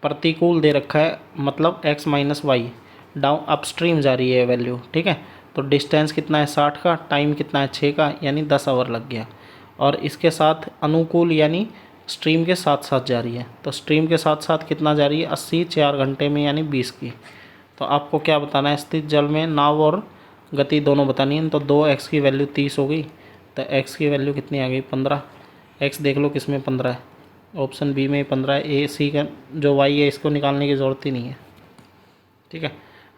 प्रतिकूल दे रखा है, मतलब x minus y, down upstream जा रही है वैल्यू, ठीक है। तो डिस्टेंस कितना है 60 का, टाइम कितना है 6 का, यानी 10 आवर लग गया। और इसके साथ अनुकूल यानी स्ट्रीम के साथ साथ जा रही है, तो स्ट्रीम के साथ साथ कितना जा रही है 80, 4 घंटे में यानी 20 की। तो आपको क्या बताना है, स्थित जल में नाव और गति दोनों बतानी है। तो 2x की वैल्यू 30 हो गई, तो x की वैल्यू कितनी आ गई 15। x देख लो किस में 15 है, ऑप्शन बी में 15 है। ए सी का जो y है इसको निकालने की ज़रूरत ही नहीं है, ठीक है।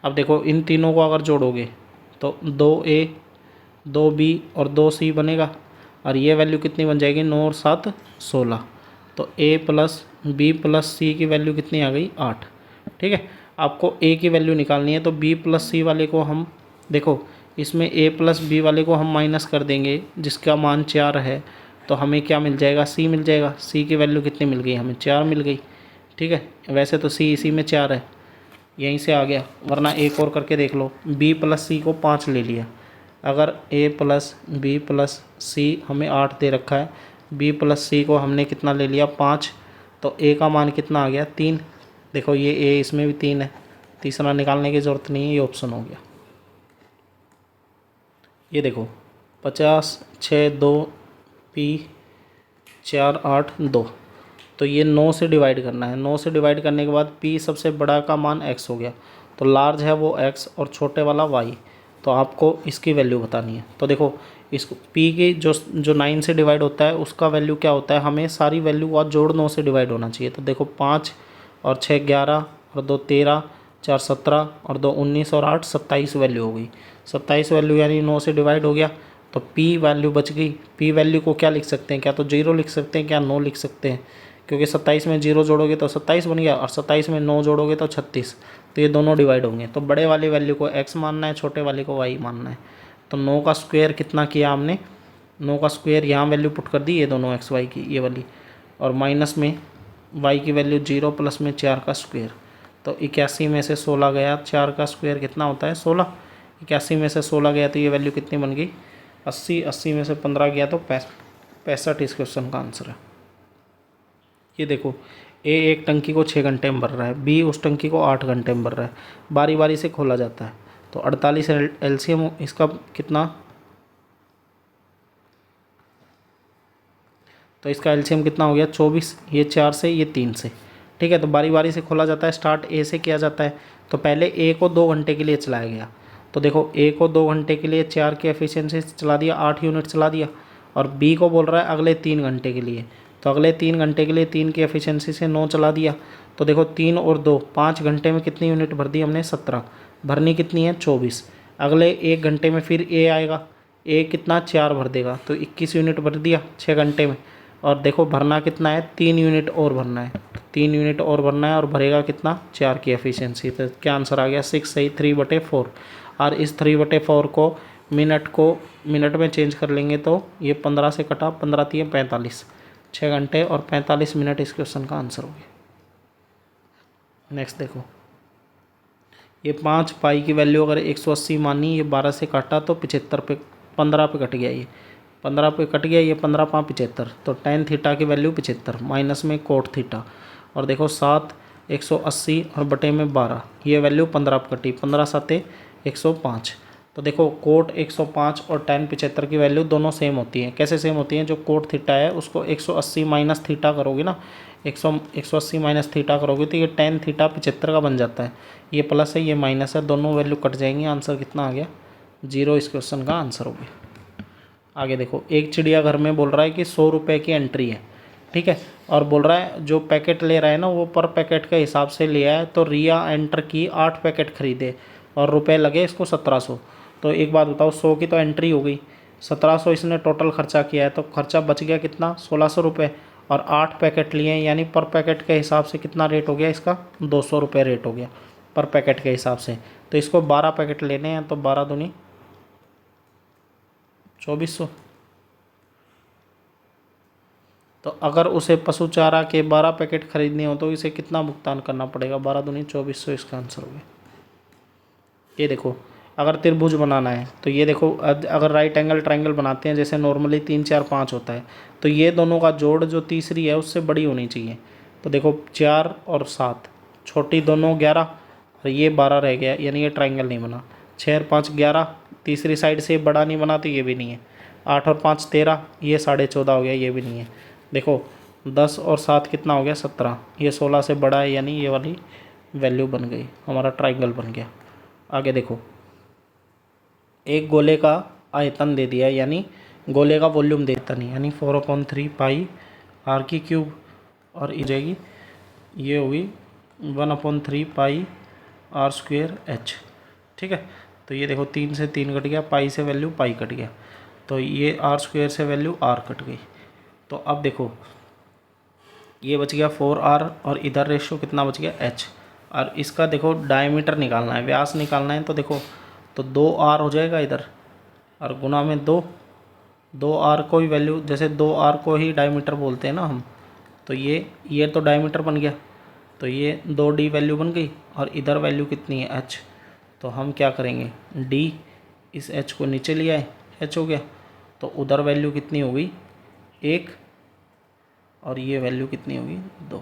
अब देखो इन तीनों को अगर जोड़ोगे तो 2a 2b और 2c बनेगा, और ये वैल्यू कितनी बन जाएगी 9 और 7 16। तो a प्लस बी प्लस सी की वैल्यू कितनी आ गई 8, ठीक है। आपको a की वैल्यू निकालनी है तो b प्लस सी वाले को हम देखो इसमें a प्लस बी वाले को हम माइनस कर देंगे जिसका मान 4 है, तो हमें क्या मिल जाएगा c मिल जाएगा। c की वैल्यू कितनी मिल गई हमें 4 मिल गई, ठीक है। वैसे तो c इसी में 4 है, यहीं से आ गया, वरना एक और करके देख लो। b प्लस सी को 5 ले लिया, अगर a प्लस बी प्लस सी हमें 8 दे रखा है, b प्लस सी को हमने कितना ले लिया 5, तो a का मान कितना आ गया 3। देखो ये a इसमें भी 3 है, तीसरा निकालने की ज़रूरत नहीं है, ये ऑप्शन हो गया। ये देखो 50 6 2 p 4 8 2, तो ये 9 से डिवाइड करना है। 9 से डिवाइड करने के बाद p सबसे बड़ा का मान x हो गया, तो लार्ज है वो x और छोटे वाला y, तो आपको इसकी वैल्यू बतानी है। तो देखो इसको p की जो 9 से डिवाइड होता है उसका वैल्यू क्या होता है, हमें सारी वैल्यू का जोड़ 9 से डिवाइड होना चाहिए। तो देखो 5 और 6 11 और 2 13 4 17 और 2 19 और 8 27 वैल्यू हो गई। 27 वैल्यू यानी 9 से डिवाइड हो गया, तो p वैल्यू बच गई। p वैल्यू को क्या लिख सकते हैं, क्या तो 0 लिख सकते हैं, क्या 9 लिख सकते हैं, क्योंकि 27 में 0 जोड़ोगे तो 27 बन गया, और 27 में 9 जोड़ोगे तो 36, तो ये दोनों डिवाइड होंगे। तो बड़े वाली वैल्यू को x मानना है, छोटे वाले को y मानना है। तो 9 का स्क्वायर कितना किया हमने, 9 का स्क्वायर यहाँ वैल्यू पुट कर दी, ये दोनों x y की ये वाली, और माइनस में y की वैल्यू 0 प्लस में 4 का स्क्वायर। तो 81 में से 16 गया, 4 का स्क्वायर कितना होता है 16, 81 में से 16 गया तो ये वैल्यू कितनी बन गई 80, 80 में से 15 गया तो 65। इस क्वेश्चन का आंसर है। ये देखो ए एक टंकी को 6 घंटे में भर रहा है, बी उस टंकी को 8 घंटे में भर रहा है, बारी बारी से खोला जाता है। तो 48 एलसीएम इसका कितना, तो इसका एलसीएम कितना हो गया 24, ये 4 से ये 3 से, ठीक है। तो बारी बारी से खोला जाता है, स्टार्ट ए से किया जाता है। तो पहले ए को 2 घंटे के लिए चलाया गया, तो देखो ए को 2 घंटे के लिए 4 की एफिशिएंसी से चला दिया, 8 यूनिट चला दिया, और बी को बोल रहा है अगले 3 घंटे के लिए, तो अगले 3 घंटे के लिए 3 की एफिशिएंसी से 9 चला दिया। तो देखो 3 और 2 5 घंटे में कितनी यूनिट भर दी हमने 17, भरनी कितनी है 24। अगले 1 घंटे में फिर ए आएगा, ए कितना 4 भर देगा, तो 21 यूनिट भर दिया 6 घंटे में। और देखो भरना कितना है 3 यूनिट और भरना है, 3 यूनिट और भरना है, और भरेगा कितना 4 की एफिशिएंसी। तो क्या आंसर आ गया 6 सही 3/4। और इस 3/4 को मिनट में चेंज कर लेंगे तो ये 15 से कटा, 15 3 45, 6 घंटे और 45 मिनट इस क्वेश्चन का आंसर हो गया। नेक्स्ट देखो ये 5 पाई की वैल्यू अगर 180 मानी, ये 12 से काटा तो 75 पे 15 पे कट गया, ये 15 पे कट गया, ये 15 5 75, तो टेन थीटा की वैल्यू 75 माइनस में कोट थीटा, और देखो 7 180 और बटे में 12, ये वैल्यू 15 पे कटी, 15 7 105। तो देखो कोट 105 और टेन 75 की वैल्यू दोनों सेम होती हैं। कैसे सेम होती हैं, जो कोट थीटा है उसको 180 माइनस थीटा करोगे ना, 180 माइनस थीटा करोगे तो ये टेन थीटा 75 का बन जाता है। ये प्लस है ये माइनस है, दोनों वैल्यू कट जाएंगी, आंसर कितना आ गया 0 इस क्वेश्चन का आंसर हो गया। आगे देखो एक चिड़ियाघर में बोल रहा है कि 100 रुपये की एंट्री है, ठीक है, और बोल रहा है जो पैकेट ले रहा है ना वो पर पैकेट के हिसाब से लिया है, तो रिया एंटर की 8 पैकेट खरीदे और रुपए लगे इसको 1700। तो एक बात बताओ 100 की तो एंट्री हो गई, 1700 इसने टोटल खर्चा किया है, तो खर्चा बच गया कितना 1600 रुपये, और 8 पैकेट लिए हैं यानी पर पैकेट के हिसाब से कितना रेट हो गया इसका 200 रुपये रेट हो गया पर पैकेट के हिसाब से। तो इसको 12 पैकेट लेने हैं, तो 12 दूनी 2400। तो अगर उसे पशु चारा के 12 पैकेट खरीदने हो तो इसे कितना भुगतान करना पड़ेगा, 12 दूनी 2400 इसका आंसर हो गया। ये देखो अगर त्रिभुज बनाना है तो ये देखो अगर राइट एंगल ट्रायंगल बनाते हैं जैसे नॉर्मली 3 4 5 होता है, तो ये दोनों का जोड़ जो तीसरी है उससे बड़ी होनी चाहिए। तो देखो 4 और 7 छोटी दोनों 11 और ये 12 रह गया, यानी ये ट्रायंगल नहीं बना। 6 और 5 11, तीसरी साइड से बड़ा नहीं बना तो ये भी नहीं है। 8 और 5 13, ये 14.5 हो गया, ये भी नहीं है। देखो 10 और 7 कितना हो गया 17, ये 16 से बड़ा है, यानी ये वाली वैल्यू बन गई, हमारा ट्रायंगल बन गया। आगे देखो एक गोले का आयतन दे दिया, यानी गोले का वॉल्यूम देता नहीं, यानी 4/3 पाई आर की क्यूब, और ये जाएगी, ये होगी 1/3 पाई आर स्क्वेयर एच। ठीक है, तो ये देखो 3 से 3 कट गया, पाई से वैल्यू पाई कट गया, तो ये आर स्क्वेयर से वैल्यू आर कट गई। तो अब देखो ये बच गया 4r, और इधर रेशियो कितना बच गया h, और इसका देखो डायमीटर निकालना है, व्यास निकालना है, तो देखो तो 2r हो जाएगा इधर, और गुना में 2r को ही वैल्यू, जैसे 2r को ही डायमीटर बोलते हैं ना हम, तो ये तो डायमीटर बन गया, तो ये 2d वैल्यू बन गई, और इधर वैल्यू कितनी है h, तो हम क्या करेंगे d, इस h को नीचे ले आए, h हो गया, तो उधर वैल्यू कितनी होगी 1, और ये वैल्यू कितनी होगी 2,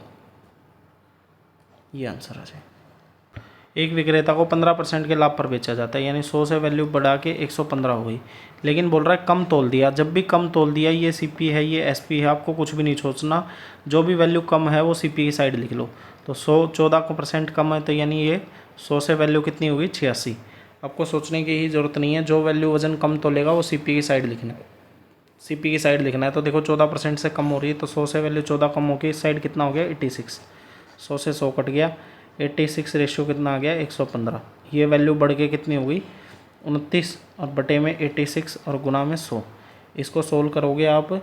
ये आंसर आ जाए। एक विक्रेता को 15% के लाभ पर बेचा जाता है, यानी 100 से वैल्यू बढ़ा के 115 हो गई, लेकिन बोल रहा है कम तोल दिया। जब भी कम तोल दिया, ये सीपी है, ये एसपी है, आपको कुछ भी नहीं सोचना, जो भी वैल्यू कम है वो सीपी की साइड लिख लो। तो 14% कम है, तो यानी ये 100 से वैल्यू कितनी होगी 86। आपको सोचने की ही ज़रूरत नहीं है, जो वैल्यू वजन कम तोलेगा वो सीपी की साइड लिखना है, सीपी की साइड लिखना है। तो देखो 14% से कम हो रही है, तो 100 से वैल्यू 14 कम हो गई, इस साइड कितना हो गया 86, 100 से 100 कट गया, 86 रेशियो कितना आ गया 115। ये वैल्यू बढ़ के कितनी हो गई 29, और बटे में 86 और गुना में 100। इसको सोल्व करोगे आप,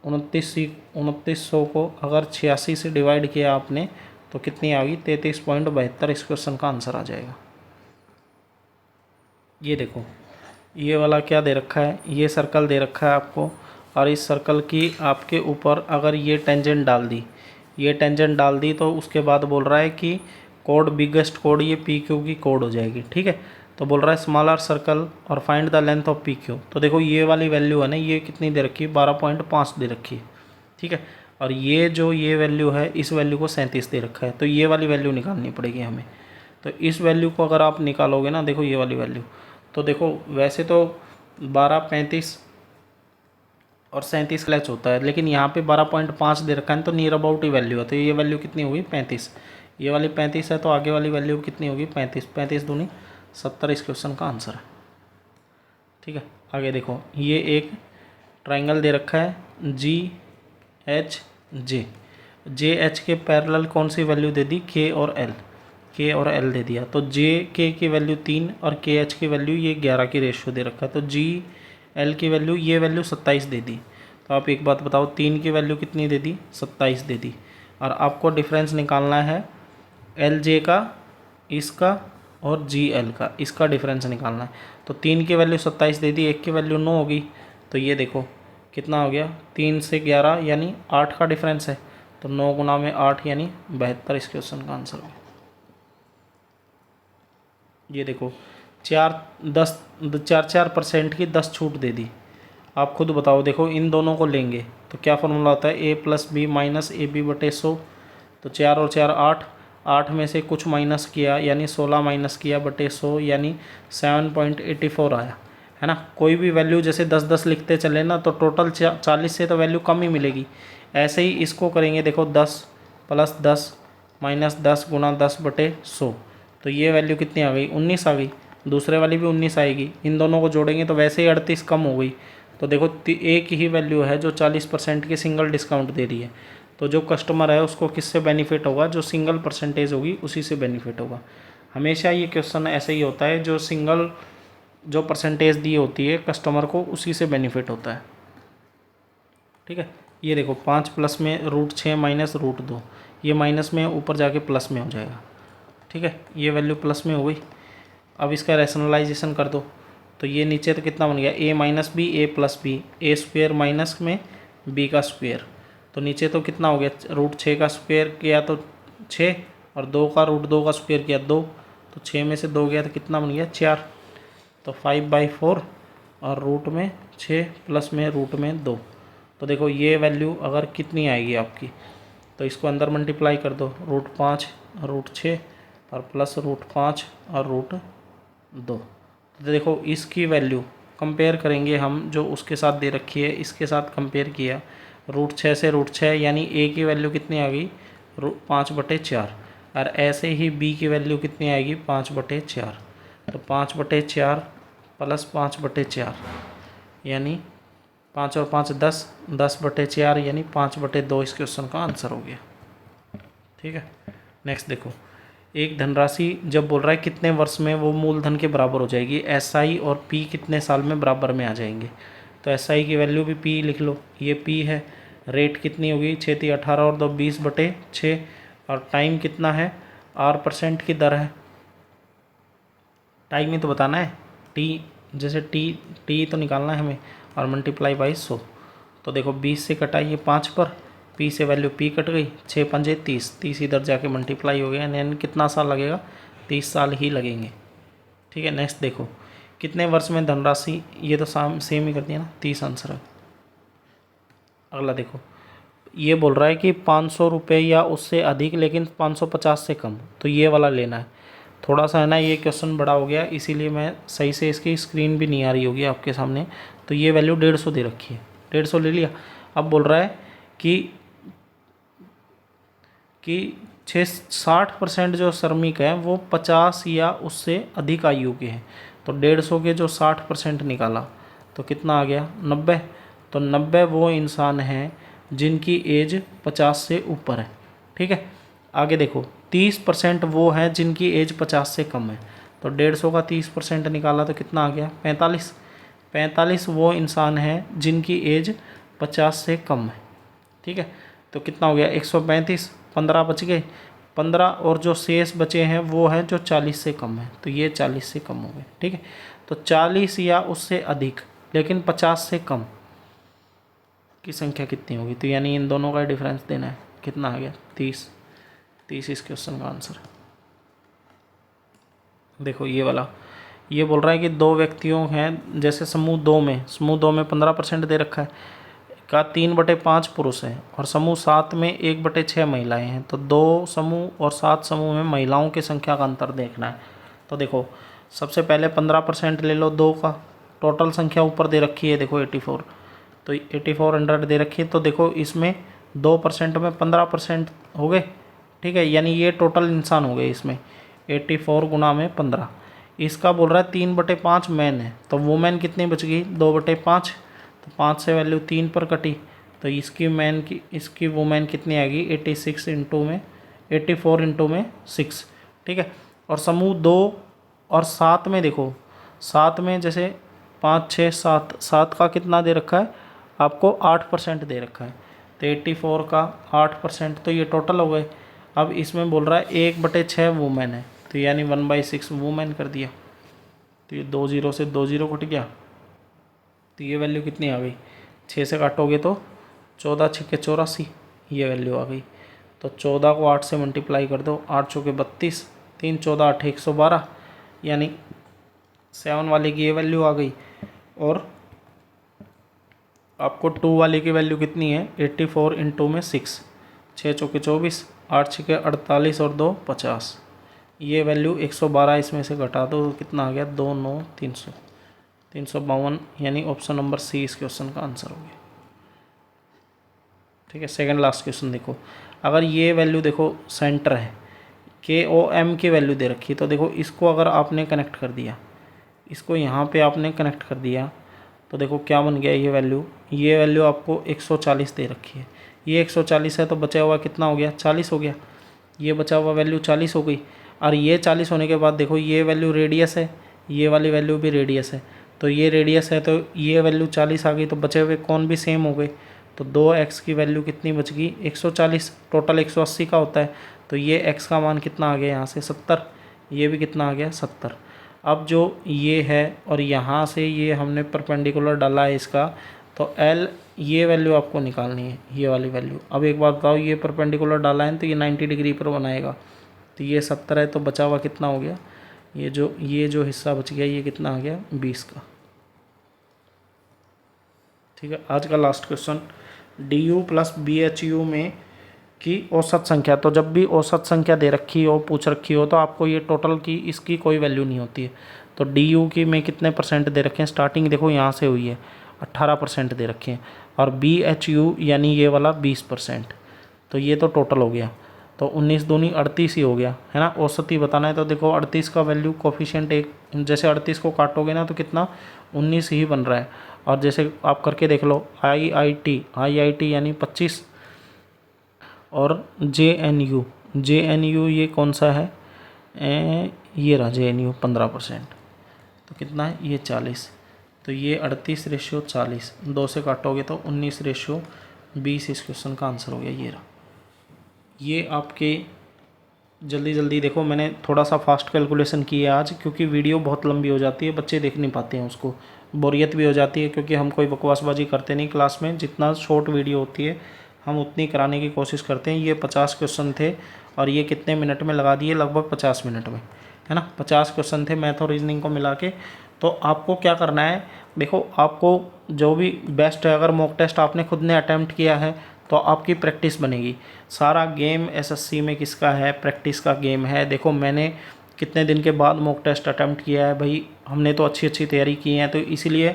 2900 को अगर 86 से डिवाइड किया आपने तो कितनी आ गई 33.72। इस क्वेश्चन का आंसर आ जाएगा। ये देखो ये वाला क्या दे रखा है, ये सर्कल दे रखा है आपको, और इस सर्कल की आपके ऊपर अगर ये टेंजेंट डाल दी, ये टेंजेंट डाल दी, तो उसके बाद बोल रहा है कि कोड बिगेस्ट कोड ये पी क्यू की कोड हो जाएगी। ठीक है, तो बोल रहा है स्मॉलर सर्कल और find the length of P Q. तो देखो ये वाली वैल्यू है ना, ये कितनी दे रखी है 12.5 दे रखी है। ठीक है, और ये जो ये वैल्यू है, इस वैल्यू को 37 दे रखा है, तो ये वाली वैल्यू निकालनी पड़ेगी हमें। तो इस वैल्यू को अगर आप निकालोगे ना, देखो ये वाली वैल्यू, तो देखो वैसे तो 12, 35 और 37 क्लच होता है, लेकिन यहाँ पे 12.5 दे रखा है, तो नियर अबाउट ही वैल्यू है, तो ये वैल्यू कितनी होगी 35, ये वाली 35 है, तो आगे वाली वैल्यू कितनी होगी 35, 35 दूनी 70 इस क्वेश्चन का आंसर है। ठीक है, आगे देखो ये एक ट्राइंगल दे रखा है जी एच जे एच के पैरेलल कौन सी वैल्यू दे दी के और एल दे दिया, तो जे के की वैल्यू 3 और के एच की वैल्यू ये 11 की रेशियो दे रखा है, तो जी एल की वैल्यू ये वैल्यू 27 दे दी। तो आप एक बात बताओ 3 की वैल्यू कितनी दे दी 27 दे दी, और आपको डिफरेंस निकालना है एल जे का, इसका और जी एल का, इसका डिफरेंस निकालना है। तो 3 की वैल्यू 27 दे दी, एक की वैल्यू 9 होगी, तो ये देखो कितना हो गया 3 से 11 यानी 8 का डिफरेंस है, तो 9 गुना में 8 यानी 72 इस क्वेश्चन का आंसर है। ये देखो 4% की 10 छूट दे दी। आप खुद बताओ, देखो इन दोनों को लेंगे तो क्या फॉर्मूला होता है a+b माइनस AB बटे 100, तो 4 और 4 8, 8 में से कुछ माइनस किया यानी 16 माइनस किया बटे 100 यानी 7.84 आया, है ना। कोई भी वैल्यू जैसे 10-10 लिखते चले ना, तो टोटल 40 से तो वैल्यू कम ही मिलेगी। ऐसे ही इसको करेंगे, देखो 10 + 10 माइनस 10 गुना 10 बटे 100, तो ये वैल्यू कितनी आ गई 19 आ गई, दूसरे वाली भी 19 आएगी। इन दोनों को जोड़ेंगे तो वैसे ही 38 कम हो गई। तो देखो एक ही वैल्यू है जो 40% की सिंगल डिस्काउंट दे रही है, तो जो कस्टमर है उसको किससे बेनिफिट होगा, जो सिंगल परसेंटेज होगी उसी से बेनिफिट होगा। हमेशा ये क्वेश्चन ऐसे ही होता है, जो सिंगल जो परसेंटेज दी होती है कस्टमर को उसी से बेनिफिट होता है। ठीक है, ये देखो 5 प्लस में √6 माइनस √2, ये माइनस में ऊपर जाके प्लस में हो जाएगा। ठीक है, ये वैल्यू प्लस में हो गई। अब इसका रैशनलाइजेशन कर दो, तो ये नीचे तो कितना बन गया a minus b a+b, a square minus में b का स्क्वेयर, तो नीचे तो कितना हो गया √6 का स्क्वेयर किया तो 6 और 2 का √2 का स्क्वेयर किया 2, तो 6 में से 2 गया तो कितना बन गया 4, तो 5/4 और रूट में 6 प्लस में रूट में 2। तो देखो ये वैल्यू अगर कितनी आएगी आपकी, तो इसको अंदर मल्टीप्लाई कर दो, √5 √6 और प्लस √5 और √2। तो देखो इसकी वैल्यू कंपेयर करेंगे हम, जो उसके साथ दे रखी है इसके साथ कंपेयर किया, √6 से √6 यानी a की वैल्यू कितनी आ गई 5/4, और ऐसे ही b की वैल्यू कितनी आएगी 5/4, तो 5/4 प्लस 5/4 यानी 5 और 5 10, 10/4 यानी 5/2 इस क्वेश्चन का आंसर हो गया। ठीक है, नेक्स्ट देखो, एक धनराशि जब बोल रहा है कितने वर्ष में वो मूलधन के बराबर हो जाएगी, SI और P कितने साल में बराबर में आ जाएंगे। तो SI की वैल्यू भी P लिख लो, ये P है। रेट कितनी होगी, 6×18 और 2 20/6, और टाइम कितना है, R% की दर है। टाइम ही तो बताना है, टी जैसे टी तो निकालना है हमें, और मल्टीप्लाई बाई 100। तो देखो 20 से कटाइए 5 पर, P से वैल्यू P कट गई, 6×5 30, 30 इधर जाके मल्टीप्लाई हो गया, यानी कितना साल लगेगा, 30 साल ही लगेंगे। ठीक है, नेक्स्ट देखो, कितने वर्ष में धनराशि, ये तो सेम ही कर दिया ना, 30 आंसर है। अगला देखो, ये बोल रहा है कि 500 रुपये या उससे अधिक लेकिन 550 से कम, तो ये वाला लेना है। थोड़ा सा है ना, ये क्वेश्चन बड़ा हो गया, इसीलिए मैं सही से इसकी स्क्रीन भी नहीं आ रही होगी आपके सामने। तो ये वैल्यू 150 दे रखी है, 150 ले लिया। अब बोल रहा है कि 60% जो श्रमिक हैं वो 50 या उससे अधिक आयु के हैं। तो 150 के जो 60% निकाला तो कितना आ गया, 90। तो 90 वो इंसान हैं जिनकी एज 50 से ऊपर है। ठीक है, आगे देखो, 30% वो हैं जिनकी एज 50 से कम है। तो 150 का 30% निकाला तो कितना आ गया, 45। 45 वो इंसान हैं जिनकी एज 50 से कम है। ठीक है, तो कितना हो गया, 135, 15 बच गए, 15 और जो शेष बचे हैं वो हैं जो 40 से कम है, तो ये 40 से कम हो गए। ठीक है, तो 40 या उससे अधिक लेकिन 50 से कम की संख्या कितनी होगी, तो यानी इन दोनों का डिफरेंस देना है। कितना आ गया, 30। 30 इस क्वेश्चन का आंसर है। देखो ये वाला, ये बोल रहा है कि दो व्यक्तियों हैं, जैसे समूह 2 में 15% दे रखा है का 3/5 पुरुष हैं और समूह 7 में 1/6 महिलाएं हैं। तो 2 समूह और 7 समूह में महिलाओं की संख्या का अंतर देखना है। तो देखो सबसे पहले 15% ले लो 2 का, टोटल संख्या ऊपर दे रखी है देखो 84, तो 8400 दे रखी है। तो देखो इसमें 2% में 15% हो गए। ठीक है, यानी ये टोटल इंसान हो गए इसमें, 84 गुना में 15। इसका बोल रहा है 3/5 मैन है, तो वुमेन कितनी बच गई, 2/5। तो 5 से वैल्यू 3 पर कटी, तो इसकी वुमेन कितनी आएगी, 86 इंटू में 84 इंटू में 6। ठीक है, और समूह 2 और 7 में देखो, 7 में जैसे 5 6 7, 7 का कितना दे रखा है आपको, 8% दे रखा है। तो 84 का 8%, तो ये टोटल हो गए। अब इसमें बोल रहा है 1/6 वुमेन है, तो यानी 1/6 वुमेन कर दिया। तो ये 2 0 से 2 0 कट गया, तो ये वैल्यू कितनी आ गई, 6 से काटोगे तो 14 6 84, ये वैल्यू आ गई। तो 14 को 8 से मल्टीप्लाई कर दो, 8 चौके 32, 3 14 8 112, यानी 7 वाले की ये वैल्यू आ गई। और आपको 2 वाले की वैल्यू कितनी है, 84 इंटू में 6, 6 चौके 24, 8 6 48 और 2 50, ये वैल्यू 112 इसमें से घटा दो तो कितना आ गया, 2 9 300, 352, यानी ऑप्शन नंबर सी इस क्वेश्चन का आंसर हो गया। ठीक है, सेकंड लास्ट क्वेश्चन देखो, अगर ये वैल्यू देखो सेंटर है, KOM की वैल्यू दे रखी है, तो देखो इसको अगर आपने कनेक्ट कर दिया, इसको यहाँ पे आपने कनेक्ट कर दिया, तो देखो क्या बन गया ये वैल्यू आपको 140 दे रखी है। ये 140 है तो बचा हुआ कितना हो गया, 40 हो गया। ये बचा हुआ वैल्यू 40 हो गई, और ये 40 होने के बाद देखो ये वैल्यू रेडियस है, ये वाली वैल्यू भी रेडियस है, तो ये रेडियस है तो ये वैल्यू 40 आ गई, तो बचे हुए कौन भी सेम हो गए। तो 2x की वैल्यू कितनी बच गई, 140, टोटल 180 का होता है, तो ये x का मान कितना आ गया यहाँ से 70, ये भी कितना आ गया 70। अब जो ये है और यहाँ से ये हमने परपेंडिकुलर डाला है इसका, तो L ये वैल्यू आपको निकालनी है, ये वाली वैल्यू। अब एक बात बताओ, ये परपेंडिकुलर डाला है तो ये 90 डिग्री पर बनाएगा, तो ये 70 है, तो बचा हुआ कितना हो गया, ये जो हिस्सा बच गया ये कितना आ गया, 20 का। ठीक है, आज का last question, DU plus BHU में की औसत संख्या। तो जब भी औसत संख्या दे रखी हो, पूछ रखी हो, तो आपको ये टोटल की इसकी कोई वैल्यू नहीं होती है। तो DU की में कितने परसेंट दे रखे हैं, स्टार्टिंग देखो यहाँ से हुई है, 18% दे रखे हैं, और BHU यानी ये वाला 20%, तो ये तो टोटल हो गया। तो 19 दूनी 38 ही हो गया, है ना। औसत ही बताना है तो देखो 38 का वैल्यू कोफिशिएंट एक, जैसे 38 को काटोगे ना तो कितना 19 ही बन रहा है। और जैसे आप करके देख लो IIT यानी 25, और JNU ये कौन सा है, ये रहा JNU 15%, तो कितना है ये 40, तो ये 38:40, 2 से काटोगे तो 19:20 इस क्वेश्चन का आंसर हो गया। ये रहा। ये आपके जल्दी जल्दी देखो, मैंने थोड़ा सा फास्ट कैलकुलेशन किया आज, क्योंकि वीडियो बहुत लंबी हो जाती है, बच्चे देख नहीं पाते हैं उसको, बोरियत भी हो जाती है, क्योंकि हम कोई बकवासबाजी करते नहीं क्लास में। जितना शॉर्ट वीडियो होती है हम उतनी कराने की कोशिश करते हैं। ये 50 क्वेश्चन थे और ये कितने मिनट में लगा दिए, लगभग 50 मिनट में, है ना। 50 क्वेश्चन थे मैथ और रीजनिंग को मिला के। तो आपको क्या करना है, देखो आपको जो भी बेस्ट है, अगर मॉक टेस्ट आपने खुद ने अटैम्प्ट किया है तो आपकी प्रैक्टिस बनेगी। सारा गेम एसएससी में किसका है, प्रैक्टिस का गेम है। देखो मैंने कितने दिन के बाद मॉक टेस्ट अटैम्प्ट किया है भाई, हमने तो अच्छी अच्छी तैयारी की है, तो इसीलिए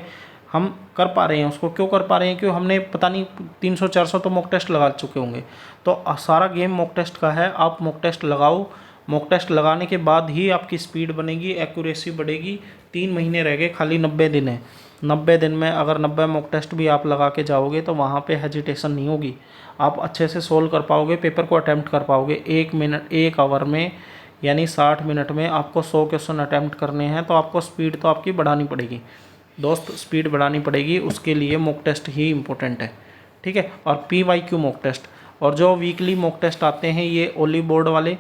हम कर पा रहे हैं उसको। क्यों कर पा रहे हैं, क्यों हमने पता नहीं 300-400 तो मॉक टेस्ट लगा चुके होंगे। तो सारा गेम मॉक टेस्ट का है। आप मॉक टेस्ट लगाओ, मॉक टेस्ट लगाने के बाद ही आपकी स्पीड बनेगी, एक्यूरेसी बढ़ेगी। 3 महीने रह गए, खाली 90 दिन है। 90 दिन में अगर 90 मॉक टेस्ट भी आप लगा के जाओगे तो वहाँ पे हेजिटेशन नहीं होगी, आप अच्छे से सोल्व कर पाओगे, पेपर को अटैम्प्ट कर पाओगे। 1 आवर में यानी 60 मिनट में आपको 100 क्वेश्चन अटैम्प्ट करने हैं, तो आपको स्पीड तो आपकी बढ़ानी पड़ेगी दोस्त, स्पीड बढ़ानी पड़ेगी। उसके लिए मॉक टेस्ट ही इम्पोर्टेंट है, ठीक है। और PYQ मॉक टेस्ट और जो वीकली मॉक टेस्ट आते हैं ये ओली बोर्ड वाले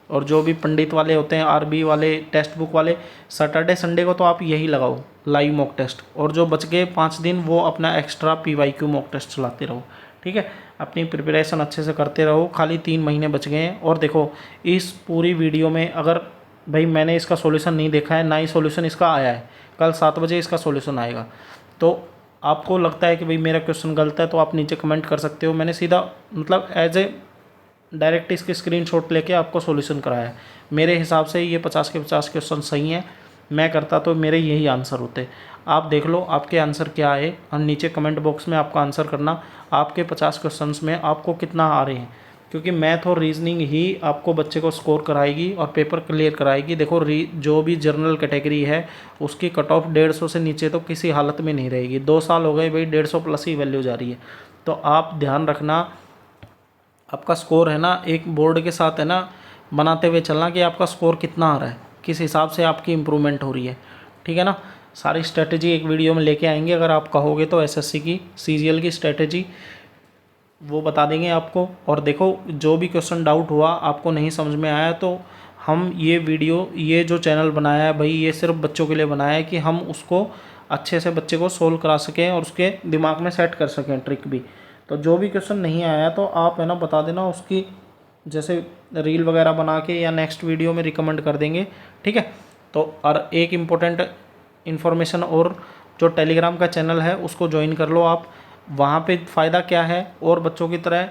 और जो भी पंडित वाले होते हैं, RB वाले, टेक्स्ट बुक वाले, सैटरडे संडे को तो आप यही लगाओ लाइव मॉक टेस्ट, और जो बच गए 5 दिन वो अपना एक्स्ट्रा PYQ मॉक टेस्ट चलाते रहो, ठीक है। अपनी प्रिपरेशन अच्छे से करते रहो, खाली 3 महीने बच गए हैं। और देखो इस पूरी वीडियो में अगर भाई मैंने इसका सॉल्यूशन नहीं देखा है, ना ही सॉल्यूशन इसका आया है, कल 7 बजे इसका सॉल्यूशन आएगा, तो आपको लगता है कि भाई मेरा क्वेश्चन गलत है तो आप नीचे कमेंट कर सकते हो। मैंने सीधा मतलब एज ए डायरेक्ट इसके स्क्रीनशॉट लेके आपको सॉल्यूशन कराया है। मेरे हिसाब से ये 50 के 50 क्वेश्चन सही हैं। मैं करता तो मेरे यही आंसर होते। आप देख लो आपके आंसर क्या आए और नीचे कमेंट बॉक्स में आपका आंसर करना, आपके 50 क्वेश्चंस में आपको कितना आ रहे हैं, क्योंकि मैथ और रीजनिंग ही आपको बच्चे को स्कोर कराएगी और पेपर क्लियर कराएगी। देखो जो भी जनरल कैटेगरी है उसकी कट ऑफ 150 से नीचे तो किसी हालत में नहीं रहेगी। 2 साल हो गए भाई, 150 प्लस ही वैल्यू जा रही है। तो आप ध्यान रखना, आपका स्कोर है ना एक बोर्ड के साथ है ना बनाते हुए चलना कि आपका स्कोर कितना आ रहा है, किस हिसाब से आपकी इम्प्रूवमेंट हो रही है, ठीक है ना। सारी स्ट्रेटजी एक वीडियो में लेके आएंगे, अगर आप कहोगे तो एसएससी की CGL की स्ट्रेटजी वो बता देंगे आपको। और देखो जो भी क्वेश्चन डाउट हुआ, आपको नहीं समझ में आया, तो हम ये वीडियो, ये जो चैनल बनाया है भाई, ये सिर्फ बच्चों के लिए बनाया है कि हम उसको अच्छे से बच्चे को सोल्व करा सकें और उसके दिमाग में सेट कर सकें ट्रिक भी। तो जो भी क्वेश्चन नहीं आया तो आप है ना बता देना, उसकी जैसे रील वगैरह बना के या नेक्स्ट वीडियो में रिकमेंड कर देंगे, ठीक है। तो और एक इम्पोर्टेंट इन्फॉर्मेशन, और जो टेलीग्राम का चैनल है उसको ज्वाइन कर लो आप। वहाँ पे फ़ायदा क्या है, और बच्चों की तरह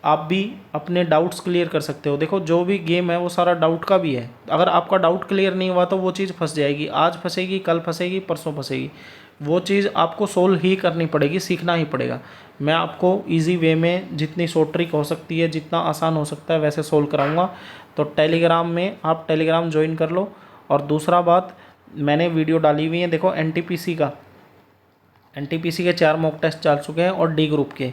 आप भी अपने डाउट्स क्लियर कर सकते हो। देखो जो भी गेम है वो सारा डाउट का भी है। अगर आपका डाउट क्लियर नहीं हुआ तो वो चीज़ फंस जाएगी, आज फंसेगी, कल फंसेगी, परसों फंसेगी। वो चीज़ आपको सोल्व ही करनी पड़ेगी, सीखना ही पड़ेगा। मैं आपको इजी वे में जितनी शॉर्ट ट्रिक हो सकती है, जितना आसान हो सकता है वैसे सोल्व कराऊंगा। तो टेलीग्राम में आप टेलीग्राम ज्वाइन कर लो। और दूसरा बात, मैंने वीडियो डाली हुई है देखो एनटीपीसी के 4 मॉक टेस्ट डाल चुके हैं और डी ग्रुप के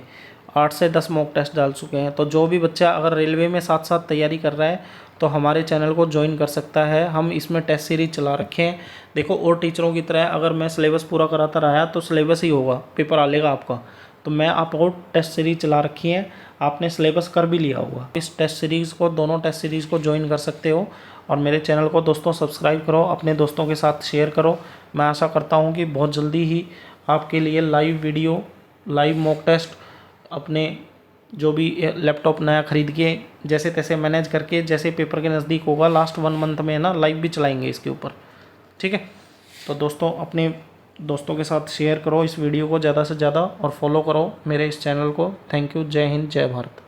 8 से 10 मॉक टेस्ट डाल चुके हैं। तो जो भी बच्चा अगर रेलवे में साथ साथ तैयारी कर रहा है तो हमारे चैनल को ज्वाइन कर सकता है। हम इसमें टेस्ट सीरीज चला रखे हैं। देखो और टीचरों की तरह अगर मैं सिलेबस पूरा कराता रहा तो सिलेबस ही होगा, पेपर आ लेगा आपका। तो मैं आपको टेस्ट सीरीज चला रखी है, आपने सिलेबस कर भी लिया होगा। इस टेस्ट सीरीज़ को, दोनों टेस्ट सीरीज़ को ज्वाइन कर सकते हो। और मेरे चैनल को दोस्तों सब्सक्राइब करो, अपने दोस्तों के साथ शेयर करो। मैं आशा करता हूँ कि बहुत जल्दी ही आपके लिए live video, live mock test, अपने जो भी लैपटॉप नया खरीद के जैसे तैसे मैनेज करके, जैसे पेपर के नज़दीक होगा लास्ट 1 मंथ में ना, लाइव भी चलाएंगे इसके ऊपर, ठीक है। तो दोस्तों अपने दोस्तों के साथ शेयर करो इस वीडियो को ज़्यादा से ज़्यादा और फॉलो करो मेरे इस चैनल को। Thank you. जय हिंद, जय भारत।